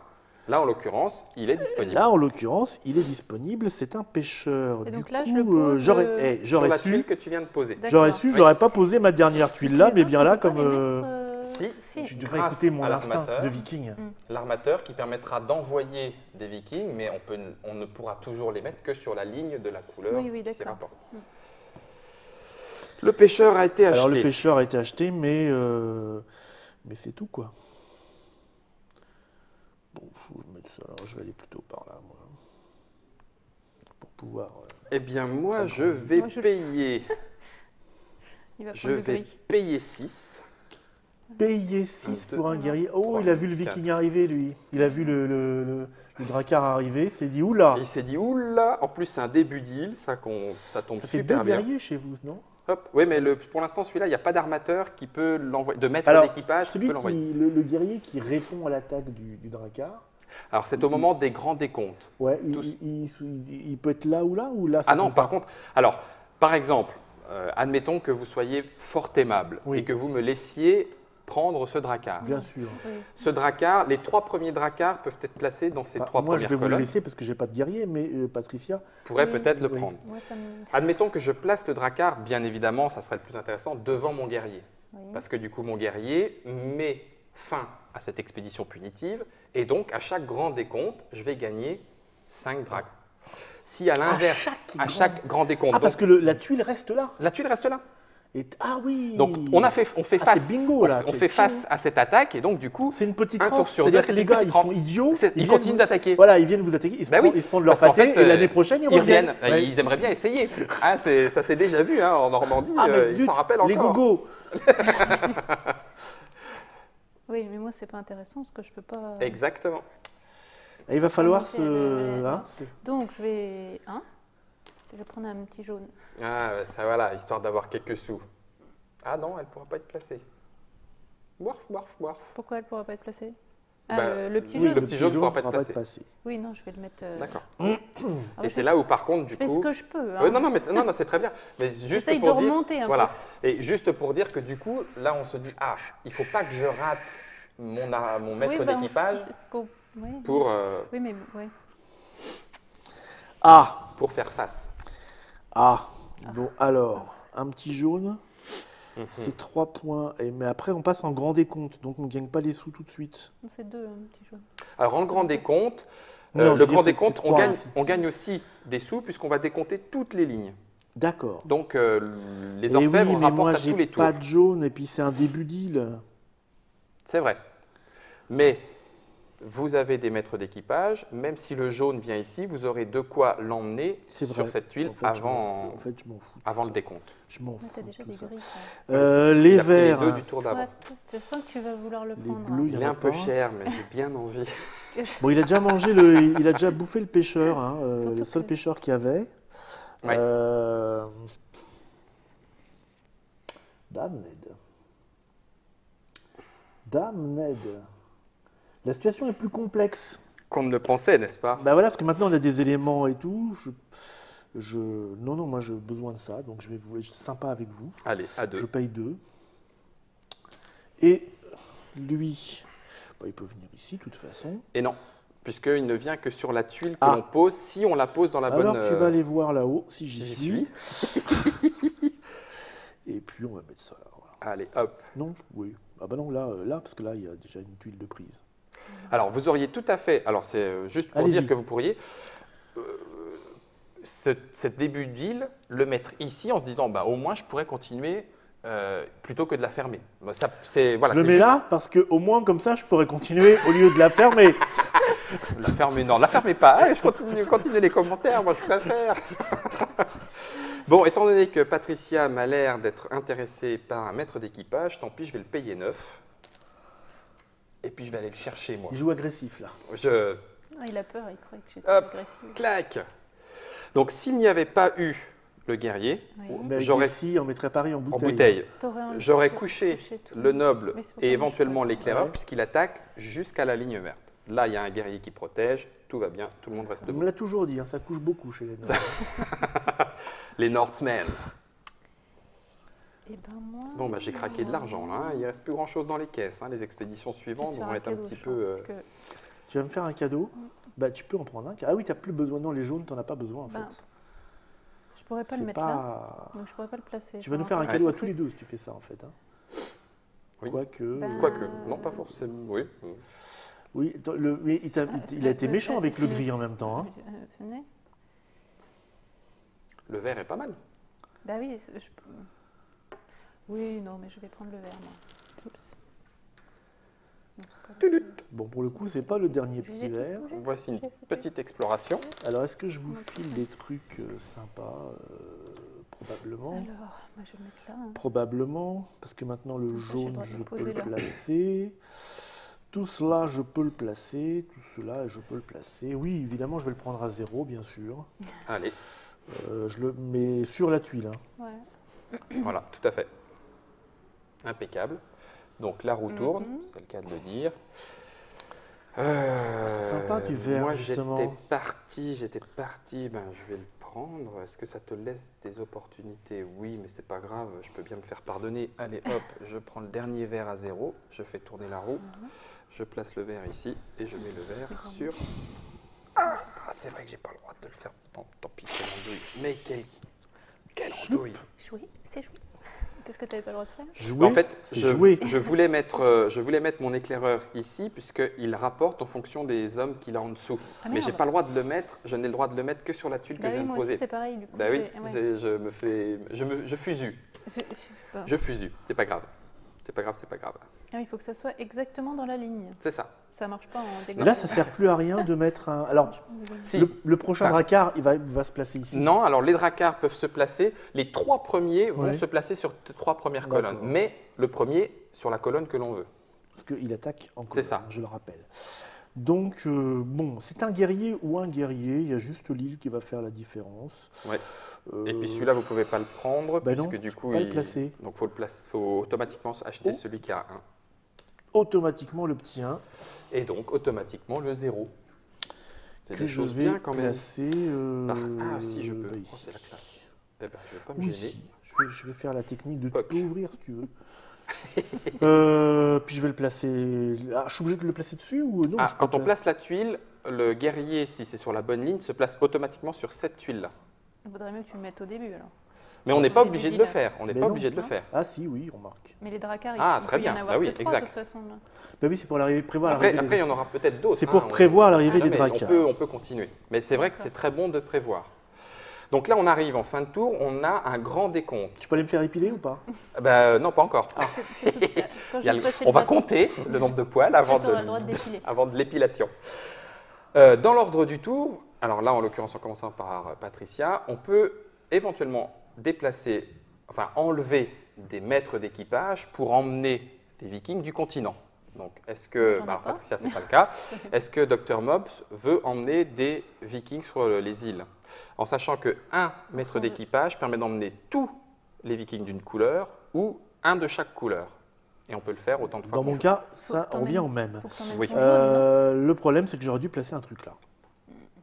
Là, en l'occurrence, il est Et disponible. là, en l'occurrence, il est disponible. C'est un pêcheur. Et Du donc là, coup, je le pose, j'aurais Sur j'aurais la tuile su, que tu viens de poser. j'aurais su, Oui. j'aurais pas posé ma dernière tuile là, Les mais autres, bien on là, peut pas comme les mettre, Si. je devrais grâce écouter mon à instinct l'armateur. de viking. L'armateur qui permettra d'envoyer des vikings, mais on ne pourra toujours les mettre que sur la ligne de la couleur Oui, oui, qui s'y d'accord. rapporte. Le pêcheur a été acheté. Alors le pêcheur a été acheté, mais c'est tout quoi. Bon, faut mettre ça. Alors je vais aller plutôt par là, moi, pour pouvoir. Eh bien, moi, je vais Moi, je le payer. Il va Je prendre le vais gris. payer 6. Payer 6 Un, pour un deux, guerrier. Oh, trois, il a vu le viking arriver, lui. Il a vu le drakkar arriver. C'est dit oula. Il s'est dit, oula, en plus, c'est un début d'île, ça tombe Ça fait 2 super bien. guerriers chez vous, non? Hop. Oui, mais pour l'instant, celui-là, il n'y a pas d'armateur qui peut l'envoyer, de maître Alors, d'équipage qui Celui peut l'envoyer. le guerrier qui répond à l'attaque du drakkar. Alors, c'est au moment des grands décomptes. Ouais, Tous. il peut être là ou là. Ça Ah non, compte par pas. contre, alors, par exemple, admettons que vous soyez fort aimable Oui. et que vous me laissiez prendre ce drakkar. Bien sûr. Oui. Ce drakkar, les 3 premiers drakkars peuvent être placés dans ces Bah, 3 moi, je premières vais vous le colonnes. laisser parce que j'ai pas de guerrier, mais Patricia. Pourrait Oui. peut-être le Oui. prendre. Moi, ça me. Admettons que je place le drakkar, bien évidemment, ça serait le plus intéressant, devant mon guerrier. Oui. Parce que du coup, mon guerrier met fin à cette expédition punitive et donc, à chaque grand décompte, je vais gagner 5 draks. Si à l'inverse, à chaque grand décompte, Ah, parce donc, que la tuile reste là. la tuile reste là. Ah oui. Donc, on fait Ah, face, c'est bingo, là. on fait face à cette attaque et donc, du coup, C'est une petite un tour rampe. sur C'est-à-dire deux, que c'est les une gars, petite ils sont rampe. idiots. ils viennent continuent vous- d'attaquer. Voilà, ils viennent vous attaquer. Ils se, Bah prennent, oui, ils se prennent leur parce qu'en pâté fait, et l'année prochaine, ils Ils reviennent. reviennent, Ouais. ils aimeraient bien essayer. Ah, ça s'est déjà vu hein, en Normandie, Ah, mais ils zut, s'en rappellent encore. les gogos. Oui, mais moi, c'est pas intéressant parce que je peux pas. Exactement. Et il va falloir monter, se. ouais. hein, Donc, je vais. Je vais prendre un petit jaune. Ah, ça voilà, histoire d'avoir quelques sous. Ah non, elle ne pourra pas être placée. Boirf, boirf, boirf. Pourquoi elle pourra pas être placée? Bah, Le petit oui, jaune. le petit jaune pourra pas être placé. passé. Oui, non, je vais le mettre. D'accord. Ah ouais, Et je c'est fais- là où, par contre, du Je fais ce coup. que je peux. Hein. Ouais, non, c'est très bien. Mais juste J'essaye de pour dire, remonter un voilà. Et juste pour dire que du coup, là, on se dit, ah, il faut pas que je rate mon maître Oui, bah, d'équipage est-ce qu'on- ouais, pour, Oui, mais ouais. Ah, pour faire face. ah. Bon, alors, un petit jaune, Mhm. c'est 3 points. Mais après, on passe en grand décompte, donc on ne gagne pas les sous tout de suite. Non, c'est deux, un petit jaune. Alors, en grand décompte, Non, je le veux grand dire, c'est décompte, trois aussi. on gagne aussi des sous puisqu'on va décompter toutes les lignes. D'accord. Donc, les Eh oui, orfèvres mais rapportent moi, à tous j'ai les tours. pas de jaune, et puis c'est un début d'île. C'est vrai. Mais vous avez des maîtres d'équipage, même si le jaune vient ici, vous aurez de quoi l'emmener C'est sur vrai. cette tuile En fait, je m'en fous. de avant tout le ça. décompte. Je m'en Ouais, fous. t'as de déjà tout des ça. gris. ça. Il Les a pris les verts. deux du tour d'avant. Toi, je sens que tu vas vouloir le Les prendre. bleus, hein. il y Il en est a un peu pas. cher, mais j'ai bien envie. Bon, il a déjà mangé il a déjà bouffé le pêcheur, hein, Surtout le seul que- pêcheur qu'il y avait. Ouais. Dame Ned. Dame Ned. La situation est plus complexe. Qu'on ne le pensait, n'est-ce pas? Bah voilà, parce que maintenant on a des éléments et tout. Non, moi j'ai besoin de ça, donc je vais être sympa avec vous. Allez, à Je deux. paye 2. Et lui, Bah, il peut venir ici, de toute façon. Et non, puisqu'il ne vient que sur la tuile que Ah. l'on pose, si on la pose dans la bonne... Alors, tu vas aller voir là-haut, si j'y j'y suis. suis. Et puis, on va mettre ça là. Voilà. Allez, hop. Non, oui. Ah bah non, là, parce que là, il y a déjà une tuile de prise. Alors, vous auriez tout à fait... Alors, c'est juste pour Allez-y. dire que vous pourriez... ce début d'île, le mettre ici en se disant, bah, au moins, je pourrais continuer plutôt que de la fermer. Bah, ça, voilà, Je le c'est mets juste- là, parce qu'au moins, comme ça, je pourrais continuer au lieu de la fermer. La fermer, non, la fermez pas. Allez, je continue les commentaires, moi je préfère. Bon, étant donné que Patricia m'a l'air d'être intéressée par un maître d'équipage, tant pis, je vais le payer 9. Et puis je vais aller le chercher, moi. Il joue agressif, là. Je Ah, il a peur, il croyait que j'étais Hop. agressive. claque. Donc, s'il n'y avait pas eu le guerrier, Oui. Mais avec J'aurais- ici, on mettrait Paris en en bouteille. bouteille, T'aurais envie j'aurais de couché toucher tout. le noble Mais c'est pour ça et que éventuellement je peux pas. l'éclaireur, Ouais. puisqu'il attaque jusqu'à la ligne verte. Là, il y a un guerrier qui protège, tout va bien, tout le monde reste On debout. me l'a toujours dit, hein, ça couche beaucoup chez les Noirs. Les Northmen. Eh ben moi. Bon, bah, j'ai craqué de l'argent là, hein. Il ne reste plus grand chose dans les caisses. Hein. Les expéditions Je vais suivantes te faire vont être un cadeau, petit je peu. pense, parce que, Tu vas me faire un cadeau? Bah, tu peux en prendre un. Ah oui, tu n'as plus besoin. Non, les jaunes, tu n'en as pas besoin, en ben, fait. je pourrais pas le C'est mettre là, pas... donc je pourrais pas le placer. Tu Ça vas nous va faire un encore cadeau à coûter. tous les deux si tu fais ça, en fait. Hein. Oui. Quoique... Ben, Quoique, non, pas forcément. Oui. Oui, mais il a été méchant avec le c'est- gris en même temps. Hein. Venez. Le vert est pas mal. Bah oui, oui, non, mais je vais prendre le vert, moi. Oups. Non, c'est pas le- Bon, pour le coup, c'est pas le dernier Je les petit ai tous verre. bougés. Voici une J'ai foutu. petite exploration. Alors, est-ce que je vous file des trucs sympas Probablement. Alors, moi je vais le mettre là. hein. Probablement, parce que maintenant le Après, j'ai le jaune, droit de je le peux poser le là. placer. Tout cela, je peux le placer. Tout cela, je peux le placer. Oui, évidemment, je vais le prendre à 0, bien sûr. Allez, Je le mets sur la tuile. Hein. Ouais. voilà, tout à fait. Impeccable. Donc la roue tourne, Mhm. c'est le cas de le dire. C'est sympa du vert, Moi justement. j'étais parti, ben, je vais le prendre. Est-ce que ça te laisse des opportunités? Oui, mais c'est pas grave, je peux bien me faire pardonner. Allez hop, je prends le dernier verre à 0, je fais tourner la roue, je place le verre ici et je mets le verre sur... Ah, c'est vrai que j'ai pas le droit de le faire. Bon, tant pis, quelle andouille. Mais quelle andouille. Jouer, c'est jouer. Qu'est-ce que tu n'avais pas le droit de faire? Jouer, En fait, c'est je jouer. voulais mettre mon éclaireur ici, puisqu'il rapporte en fonction des hommes qu'il a en dessous. Ah, Mais merde. j'ai pas le droit de le mettre, je n'ai le droit de le mettre que sur la tuile que Bah je oui, viens de moi aussi poser. c'est pareil du coup. Bah oui, ouais. je fusue. Bon. Je fusue, c'est pas grave. C'est pas grave, c'est pas grave. Ah, il faut que ça soit exactement dans la ligne. C'est ça. Ça marche pas en Et diagonale. là, ça sert plus à rien de mettre un. Alors, Si. le prochain Enfin, dracard, il va se placer ici. Non, alors les dracars peuvent se placer, les 3 premiers vont Ouais. se placer sur les 3 premières D'accord. colonnes, mais le premier sur la colonne que l'on veut. Parce qu'il attaque en C'est colonne, ça. je le rappelle. Donc, bon, c'est un guerrier ou un guerrier. Il y a juste l'île qui va faire la différence. Ouais. Euh, Et puis celui-là, vous ne pouvez pas le prendre, bah non, puisque du je coup, peux pas le placer. donc faut automatiquement acheter Oh. celui qui a 1. Automatiquement, le petit 1 Et donc automatiquement le 0. C'est que des je choses vais bien quand même. placer. Ah si je peux, bah, oh, ici. c'est la classe. Eh ben, je vais pas me Oui, gêner. je vais faire la technique de tu Poc. peux ouvrir si tu veux. Puis je vais le placer. Ah, je suis obligé de le placer dessus ou non Ah, je peux quand on le place la tuile, le guerrier, si c'est sur la bonne ligne, se place automatiquement sur cette tuile-là. Il vaudrait mieux que tu le mettes au début alors. Mais on n'est Au pas début obligé de d'île. le faire. On n'est Mais pas non. obligé de le Non. faire. Ah si, oui, remarque. Mais les dracars, Ah, il très peut y en bien. avoir Bah oui, que 3 de exact. toute façon. Là. Bah oui, c'est pour prévoir Après, l'arrivée après, il des... y en aura peut-être d'autres. C'est pour hein, prévoir on- l'arrivée on sait des jamais. dracars. On peut continuer. Mais c'est vrai que D'accord. c'est très bon de prévoir. Donc là, on arrive en fin de tour, on a un grand décompte. Tu peux aller me faire épiler ou pas? Non, pas encore. C'est tout ça. Quand Il y a je vais le- passer on le va bâton, compter le nombre de poils avant tu auras le droit de, de défiler. avant de l'épilation. Dans l'ordre du tour, alors là, en l'occurrence, en commençant par Patricia, on peut éventuellement déplacer, enfin enlever des maîtres d'équipage pour emmener les Vikings du continent. Donc, est-ce que, J'en ai alors, pas. Patricia, c'est pas le cas, est-ce que Dr Mobs veut emmener des Vikings sur les îles? En sachant qu'un maître Enfin, d'équipage permet d'emmener tous les Vikings d'une couleur ou un de chaque couleur. Et on peut le faire autant de fois Dans qu'on mon veut. cas, Faut ça que t'en revient aimes. au même. Faut que t'en mettes Oui. ton jaune, non Le problème, c'est que j'aurais dû placer un truc là.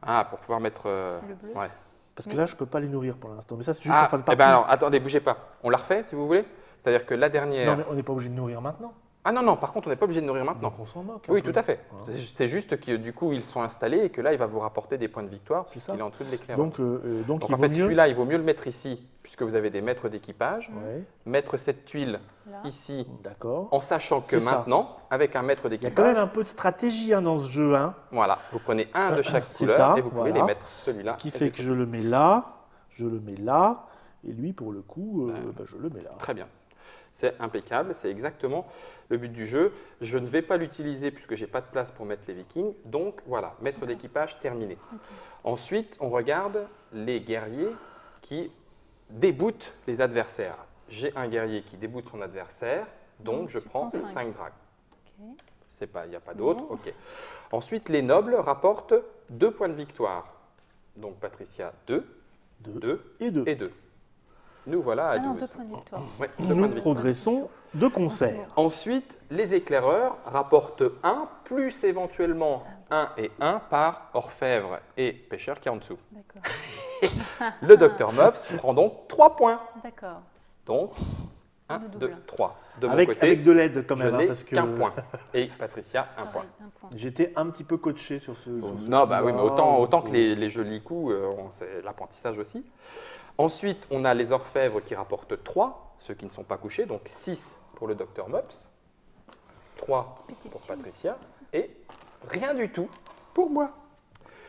Ah, pour pouvoir mettre... Le bleu. ouais. Parce que Oui. là, je peux pas les nourrir pour l'instant. Mais ça, c'est juste Ah, en fin de eh partie. ben alors, attendez, bougez pas. On la refait, si vous voulez? C'est-à-dire que la dernière... Non, mais on n'est pas obligé de nourrir maintenant. Ah non, non, par contre, on n'est pas obligé de nourrir maintenant. Donc on s'en moque. un Oui, peu. tout à fait. Hein. C'est juste que du coup, ils sont installés et que là, il va vous rapporter des points de victoire C'est puisqu'il ça. est en dessous de l'éclaireur. Donc Donc il en vaut fait, mieux. celui-là, il vaut mieux le mettre ici puisque vous avez des maîtres d'équipage. Ouais, Mettre cette tuile Là. ici d'accord. en sachant que C'est ça. maintenant, avec un maître Il y a quand d'équipage, même un peu de stratégie hein, dans ce jeu. Hein. voilà, vous prenez un de chaque C'est couleur ça, et vous pouvez voilà. les mettre celui-là. Ce qui et fait les que je le mets là, je le mets là, et lui, pour le coup, je le mets là. Très bien. C'est impeccable, c'est exactement le but du jeu. Je ne vais pas l'utiliser puisque je n'ai pas de place pour mettre les vikings. Donc voilà, maître d'équipage terminé. Ensuite, on regarde les guerriers qui déboutent les adversaires. J'ai un guerrier qui déboute son adversaire, donc Donc, je tu prends prends 5 dracs. Ok. Il n'y a pas d'autre. Non. Ok. Ensuite, les nobles rapportent 2 points de victoire. Donc Patricia, 2, 2 Et 2. et 2. Nous voilà à Ah non, 12. 2 points de victoire. Ouais, 2 points Nous de victoire. progressons de concert. Ensuite, les éclaireurs rapportent 1, plus éventuellement 1 et 1 par orfèvre et pêcheur qui est en dessous. D'accord. Le docteur Mops prend donc 3 points. D'accord. Donc, 1, Le 2, double. 3. De mon Avec, côté, avec de l'aide quand je même, hein, n'ai parce que qu'un point. Et Patricia, 1 point. Pareil, un point. j'étais un petit peu coaché sur ce. Non, bah oui, mais autant que les jolis coups, c'est l'apprentissage aussi. Ensuite, on a les orfèvres qui rapportent 3, ceux qui ne sont pas couchés, donc 6 pour le docteur Mops, 3 Petite pour tuile. Patricia, et rien du tout pour moi.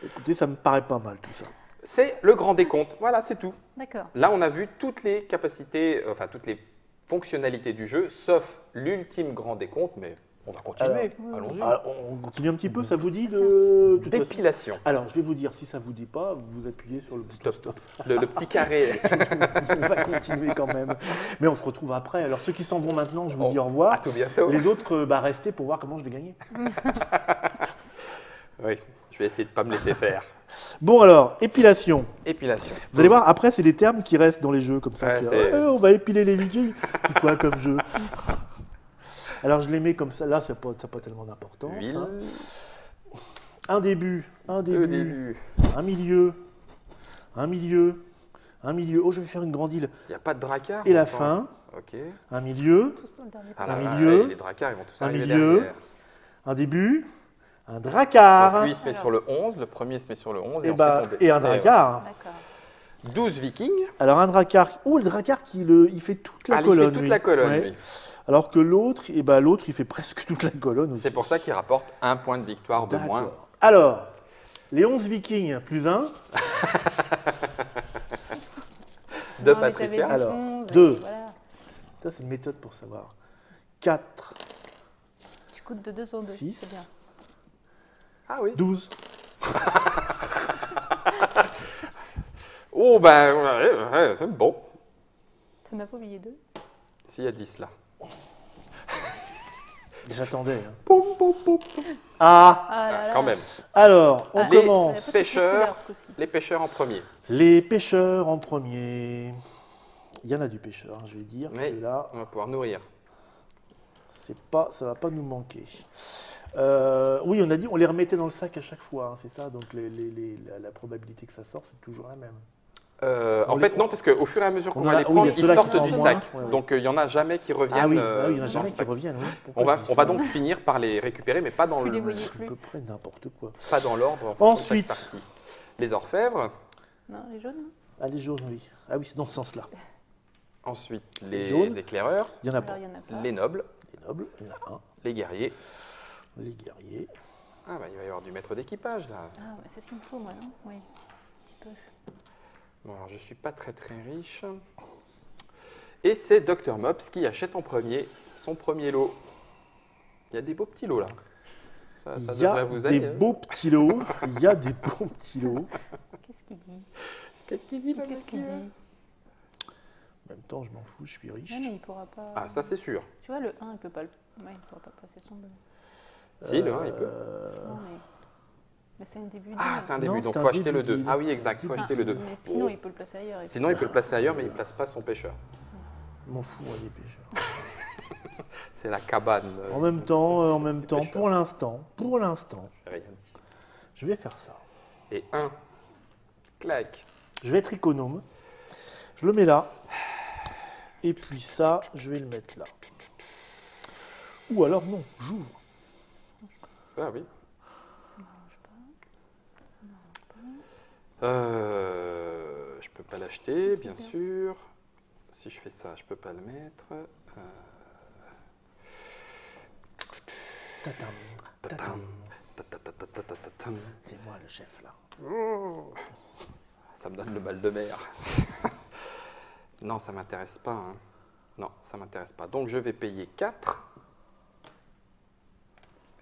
Écoutez, ça me paraît pas mal tout ça. C'est le grand décompte, voilà, c'est tout. D'accord. Là, on a vu toutes les capacités, enfin toutes les fonctionnalités du jeu, sauf l'ultime grand décompte, mais on va continuer, Alors, allons-y. Alors, on continue un petit peu, ça vous dit de toute façon. Dépilation. Alors, je vais vous dire, si ça vous dit pas, vous appuyez sur le bouton Stop. Le petit carré. On va continuer quand même. Mais on se retrouve après. Alors, ceux qui s'en vont maintenant, je vous dis au À revoir. tout bientôt. Les autres, restez pour voir comment je vais gagner. Oui, je vais essayer de ne pas me laisser faire. Bon alors, épilation. Épilation. Vous allez voir, après, c'est des termes qui restent dans les jeux comme ça. Ouais, C'est, c'est- on va épiler les vikings. C'est quoi comme jeu? Alors, je les mets comme ça. Là, ça n'a pas tellement d'importance. Huile. Hein. Un début, Le début. un milieu, un milieu, un milieu. Oh, je vais faire une grande île. Il n'y a pas de dracard. Et la enfin. fin, Ok. un milieu, Tous dans le dernier Ah plan. là Un là, milieu. ouais, les dracards, ils vont tous Un arriver milieu. derrière. un début, un dracard. Donc lui, il se met Alors. sur le 11, le premier se met sur le 11, et, et, ensuite on et un voilà. dracard. D'accord. 12 vikings. Alors un dracard. Oh, le dracard, il fait toute la Ah, il colonne. fait toute lui. la colonne, Ouais. lui. Alors que l'autre, l'autre, il fait presque toute la colonne aussi. C'est pour ça qu'il rapporte un point de victoire de moins. D'accord. Alors, les 11 vikings plus 1, De Non, mais Patricia. t'avais dit Alors, 11, et deux. Voilà. ça c'est une méthode pour savoir. 4, Tu coûtes de 2 en 2. Six. C'est bien. Ah oui. 12. Oh, ben, ouais, c'est bon. T'en as pas oublié 2? S'il y a 10 là. J'attendais. Hein. Poum, poum, poum, poum. Ah, Ah là là. Quand même. alors, on Ah, Les- commence. t'avais pas toutes les Pêcheurs. couleurs, ce coup-ci. Les pêcheurs en premier. Les pêcheurs en premier. Il y en a du pêcheur, je vais dire. Oui. Là, On va pouvoir nourrir. ça va pas nous manquer. Oui, on a dit, on les remettait dans le sac à chaque fois, hein, c'est ça. Donc la probabilité que ça sort, c'est toujours la même. En On fait, les- non, parce qu'au fur et à mesure qu'on on a- va les oui, prendre, il y a ils ceux-là qui sortent sont du moins, sac. ouais, ouais. Donc, il n'y en a jamais qui reviennent. Ah oui, il y en dans a le jamais qui sac. reviennent. Oui. On Pourquoi va, je dis on va ça donc finir par les récupérer, mais pas dans Tu les le, voyais C'est à plus. peu près n'importe quoi. pas dans l'ordre en fonction Ensuite. de chaque partie. Les orfèvres, Non, les jaunes. Ah, les jaunes, oui. Ah oui, c'est dans ce sens-là. ensuite Les les jaunes. éclaireurs, Il y en a Alors, pas. il y en a pas. les nobles, Les nobles, il y en a un. les guerriers. Les guerriers. Ah, bah, il va y avoir du maître d'équipage là. Ah, ouais, c'est ce qu'il me faut, moi, non? Oui. Un petit peu. Bon, alors je ne suis pas très très riche. Et c'est Dr Mops qui achète en premier son premier lot. Il y a des beaux petits lots là. Ça Il y devrait a vous des aller. hein. beaux petits lots. Il y a des beaux petits lots. Qu'est-ce qu'il dit? Qu'est-ce qu'il dit là, Qu'est-ce qu'il monsieur dit? En même temps, je m'en fous, je suis riche. Non, mais il pourra pas. Ah, ça c'est sûr. Tu vois, le 1, il peut pas le. Ouais, il pourra pas passer son 2. Si, le 1 il peut. Non, mais c'est un début. Ah, de- c'est un Non, début, donc c'est il faut un acheter le début 2. de Ah oui, deal. exact, il faut Ah, acheter le 2. Mais sinon, il peut le placer ailleurs. Sinon, il peut le placer ailleurs, mais il ne place pas son pêcheur. Je m'en fous, moi, des pêcheurs. C'est la cabane. En même temps, pour l'instant, J'ai rien dit. je vais faire ça. Et 1, clac. Je vais être économe. Je le mets là. Et puis ça, je vais le mettre là. Ou alors non, j'ouvre. Ah oui. Ça m'arrange pas. Je peux pas l'acheter, bien sûr. Si je fais ça, je peux pas le mettre. Tatam, tatam. Tatam, tatatatatatatatam. C'est moi le chef là. Oh, ça me donne le mal de mer. Non, ça m'intéresse pas. Hein. Non, ça m'intéresse pas. Donc je vais payer 4.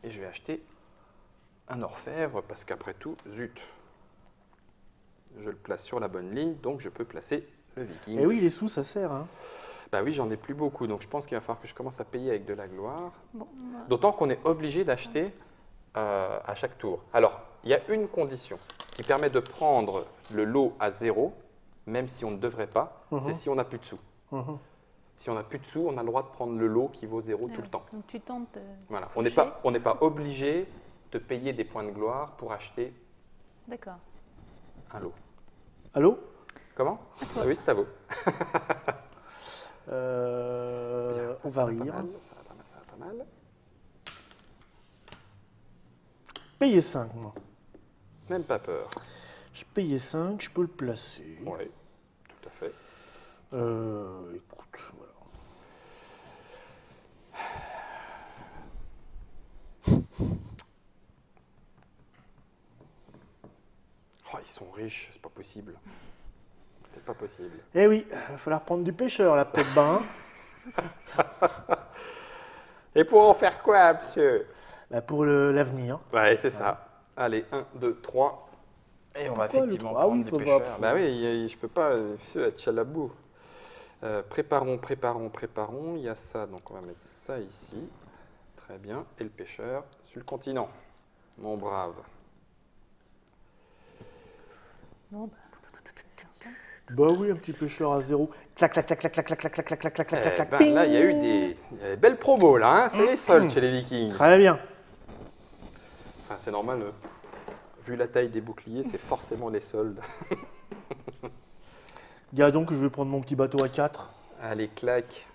Et je vais acheter un orfèvre parce qu'après tout, zut. Je le place sur la bonne ligne, donc je peux placer le viking. Eh oui, les sous, ça sert. Hein. Bah oui, j'en ai plus beaucoup, donc je pense qu'il va falloir que je commence à payer avec de la gloire. Bon, bah, D'autant qu'on est obligé d'acheter à chaque tour. Alors, il y a une condition qui permet de prendre le lot à 0, même si on ne devrait pas, c'est si on n'a plus de sous. Si on n'a plus de sous, on a le droit de prendre le lot qui vaut 0 tout le temps. Donc tu tentes. Voilà. faucher. On n'est pas obligé de payer des points de gloire pour acheter D'accord. un lot. Allô? Comment? Ah oui, c'est à vous. Bien, ça On va va pas rire. mal, ça va pas mal, ça va pas mal. Payer 5, moi. Même pas peur. Je payais 5, je peux le placer. Oui, tout à fait. Écoute, voilà. Oh, ils sont riches, c'est pas possible. C'est pas possible. Eh oui, il va falloir prendre du pêcheur là, peut-être ben. Et pour en faire quoi, monsieur? Bah, pour l'avenir. Ouais, c'est ça. Allez, 1, 2, 3. Et on va Pourquoi le effectivement 3? Ah oui, prendre des faut pêcheurs. pas- Bah oui, je peux pas être chalabou. Préparons. Il y a ça, donc on va mettre ça ici. Très bien. Et le pêcheur sur le continent. Mon brave. Non, bah. Personne. Bah oui, un petit pêcheur à 0. Clac, clac, clac, clac, clac, clac, clac, clac, clac, clac, clac, clac, Eh clac, ben, ping. là, il y a eu des belles promos, là. Hein, c'est les soldes chez les Vikings. Très bien. Enfin, c'est normal. Vu la taille des boucliers, c'est forcément les soldes. Dis donc, je vais prendre mon petit bateau à 4. Allez, clac.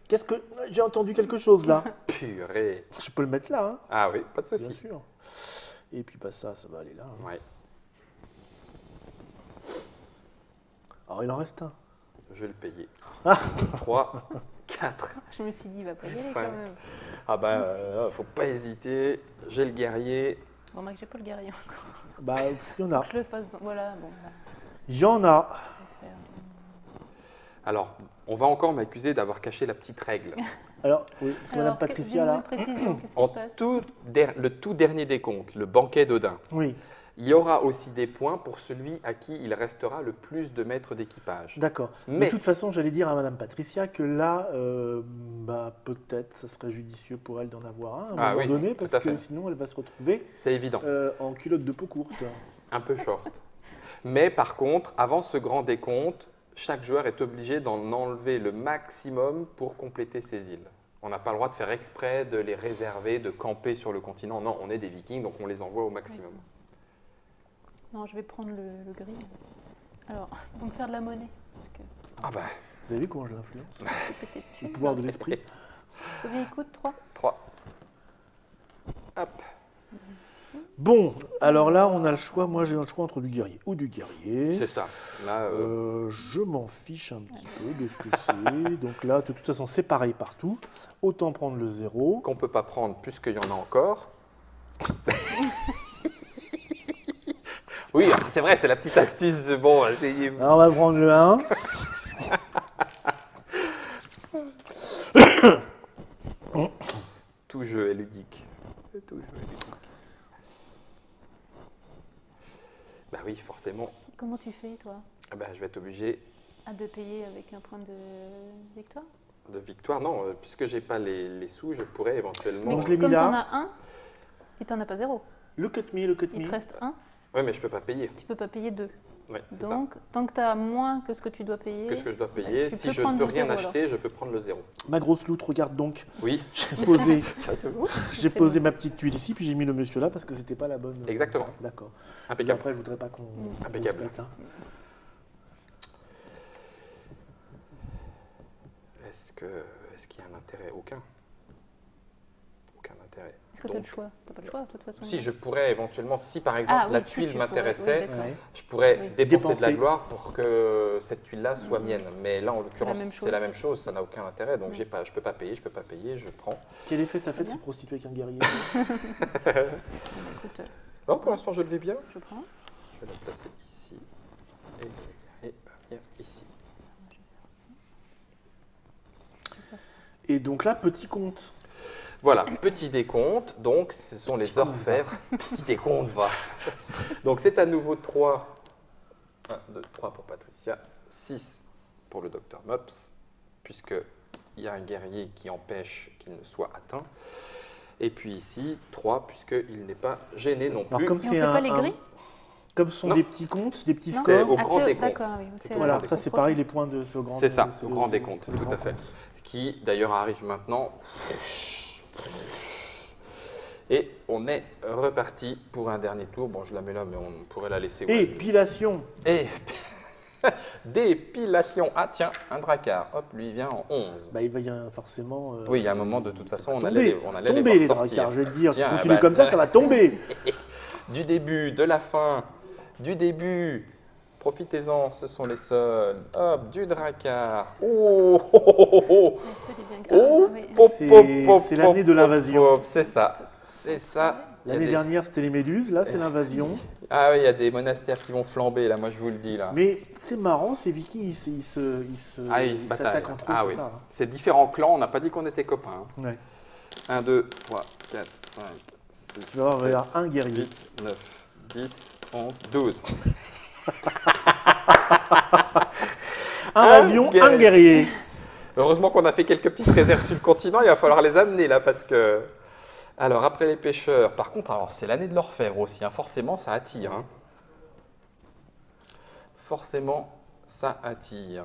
Qu'est-ce que... J'ai entendu quelque chose là. Purée. Je peux le mettre là, hein, Ah oui, pas de bien souci. sûr. Et puis bah ça va aller là. Hein. Ouais, Alors il en reste un. je vais le payer. Ah. 3, 4. Je me suis dit, il va pas y aller Cinq. quand même. Ah bah, faut pas hésiter. J'ai le guerrier. Bon, moi, j'ai pas le guerrier encore. Bah, il y en a. Je le fasse. Voilà, bon. Bah, Il y en a. je vais faire. Alors, on va encore m'accuser d'avoir caché la petite règle. Alors, oui, parce que Madame Alors, Patricia dis-moi là. une précision, qu'est-ce qui En se passe le tout dernier décompte, le banquet d'Odin, Oui, il y aura aussi des points pour celui à qui il restera le plus de maîtres d'équipage. d'accord. Mais- De toute façon, j'allais dire à Madame Patricia que là, bah, peut-être, ça serait judicieux pour elle d'en avoir un à un Ah moment oui, donné, tout parce à que fait. sinon, elle va se retrouver C'est évident, en culotte de peau courte. un peu short. Mais par contre, avant ce grand décompte, chaque joueur est obligé d'en enlever le maximum pour compléter ses îles. On n'a pas le droit de faire exprès, de les réserver, de camper sur le continent. Non, on est des Vikings, donc on les envoie au maximum. Non, je vais prendre le gris. Alors, pour me faire de la monnaie. Parce que Ah bah, Vous avez vu comment je l'influence? c'est peut-être Le dessus. pouvoir de l'esprit. Combien il coûte 3 3. Hop. Ici. Bon, alors là, on a le choix. Moi, j'ai un choix entre du guerrier ou du guerrier. C'est ça. Là, Je m'en fiche un petit peu de ce que c'est. Donc là, de toute façon, c'est pareil partout. Autant prendre le 0. qu'on ne peut pas prendre puisqu'il y en a encore. Oui, alors c'est vrai, c'est la petite astuce. Bon, essayez-vous. Alors, on va prendre le 1. Tout jeu est ludique. Tout jeu est ludique. Bah oui, forcément. Comment tu fais, toi Ah bah, je vais être obligé de payer avec un point de victoire de victoire. Non, puisque j'ai pas les sous, je pourrais éventuellement. Donc, je l'ai mis Comme là. t'en as un, et t'en as pas 0. Le cut me, le cut Il te me. reste 1, Oui, mais je peux pas payer. tu peux pas payer 2. Ouais, c'est Donc, tant que tu as moins que ce que tu dois payer, ça. Que ce que je dois payer. tu Si peux je ne prendre peux le rien 0, acheter, je peux prendre le 0. Ma grosse loutre, regarde donc. Oui. J'ai posé, j'ai C'est posé bon. ma petite tuile ici, puis j'ai mis le monsieur là parce que c'était pas la bonne. Exactement. D'accord. Et Impeccable. après, je voudrais pas qu'on Impeccable. se pète, hein. Est-ce qu'il y a un intérêt? Aucun. intérêt. Est-ce que tu as le Donc, choix? Tu n'as pas le choix, de toute façon. si je pourrais éventuellement, si par exemple Ah, oui, la si, tuile tu pourrais, m'intéressait, oui, d'accord. Ouais. je pourrais Oui. dépenser de la Dépenser. gloire pour que cette tuile-là soit mienne. Mais là, en l'occurrence, même c'est chose. la même chose, ça n'a aucun intérêt. Donc Non. je ne peux pas payer, je prends. Quel effet ça fait de bien. se prostituer avec un guerrier? Bon, bah, écoute, Non, pour l'instant, je le vis bien. je prends. Je vais la placer ici. Et le guerrier va venir ici. Je vais faire ça. Et donc là, petit compte. Voilà, petit décompte. Donc, ce sont les Petit compte, orfèvres. Petit décompte, va. Donc, c'est à nouveau 3. 1, 2, 3 pour Patricia. 6 pour le docteur Mops, puisqu'il y a un guerrier qui empêche qu'il ne soit atteint. Et puis ici, 3, puisqu'il n'est pas gêné non Alors plus. comme Et on c'est fait pas les grilles? comme ce sont Non. des petits comptes, des petits Non. C'est scores. au grand décompte. D'accord, oui. C'est c'est au Voilà, grand ça décompte. c'est pareil, les points de ce grand. C'est ça, c'est au le- grand c'est- décompte, c'est le tout grand à fait. compte. Qui d'ailleurs arrive maintenant. Et on est reparti pour un dernier tour. Bon, je la mets là, mais on pourrait la laisser. ouais. Épilation. Et dépilation. Ah tiens, un dracard. Hop, lui il vient en 11. Bah, il va y avoir forcément. Oui, il y a un moment, de toute façon, on tomber, allait ça va les tomber, voir sortir. dracards, je vais te dire. Tiens, Si tu continues bah, comme ça va tomber. Du début, de la fin, du début. Profitez-en, ce sont les seuls. Hop, du dracard. Oh, oh, oh, oh, Un peu des bien oh. graves, oui. Pop, C'est- pop, pop, c'est l'année pop, de pop, l'invasion. pop. C'est ça. C'est ça. Il y a L'année des- dernière, c'était les méduses, là, c'est l'invasion. Ah oui, il y a des monastères qui vont flamber, là, moi je vous le dis, là. Mais c'est marrant, ces vikings, ils Ah, ils ils se bataillent. s'attaquent entre eux, Ah c'est oui. ça. hein. C'est différents clans, on n'a pas dit qu'on était copains. hein. Ouais. 1, 2, 3, 4, 5, 6, Tu vas voir, il va y 7, avoir un guerrier. 8, 9, 10, 11, 12. Invasion, guerrier. un guerrier. Heureusement qu'on a fait quelques petites réserves sur le continent, il va falloir les amener là parce que... Alors après les pêcheurs, par contre, alors c'est l'année de l'orfèvre aussi, hein, forcément ça attire. hein. Forcément ça attire.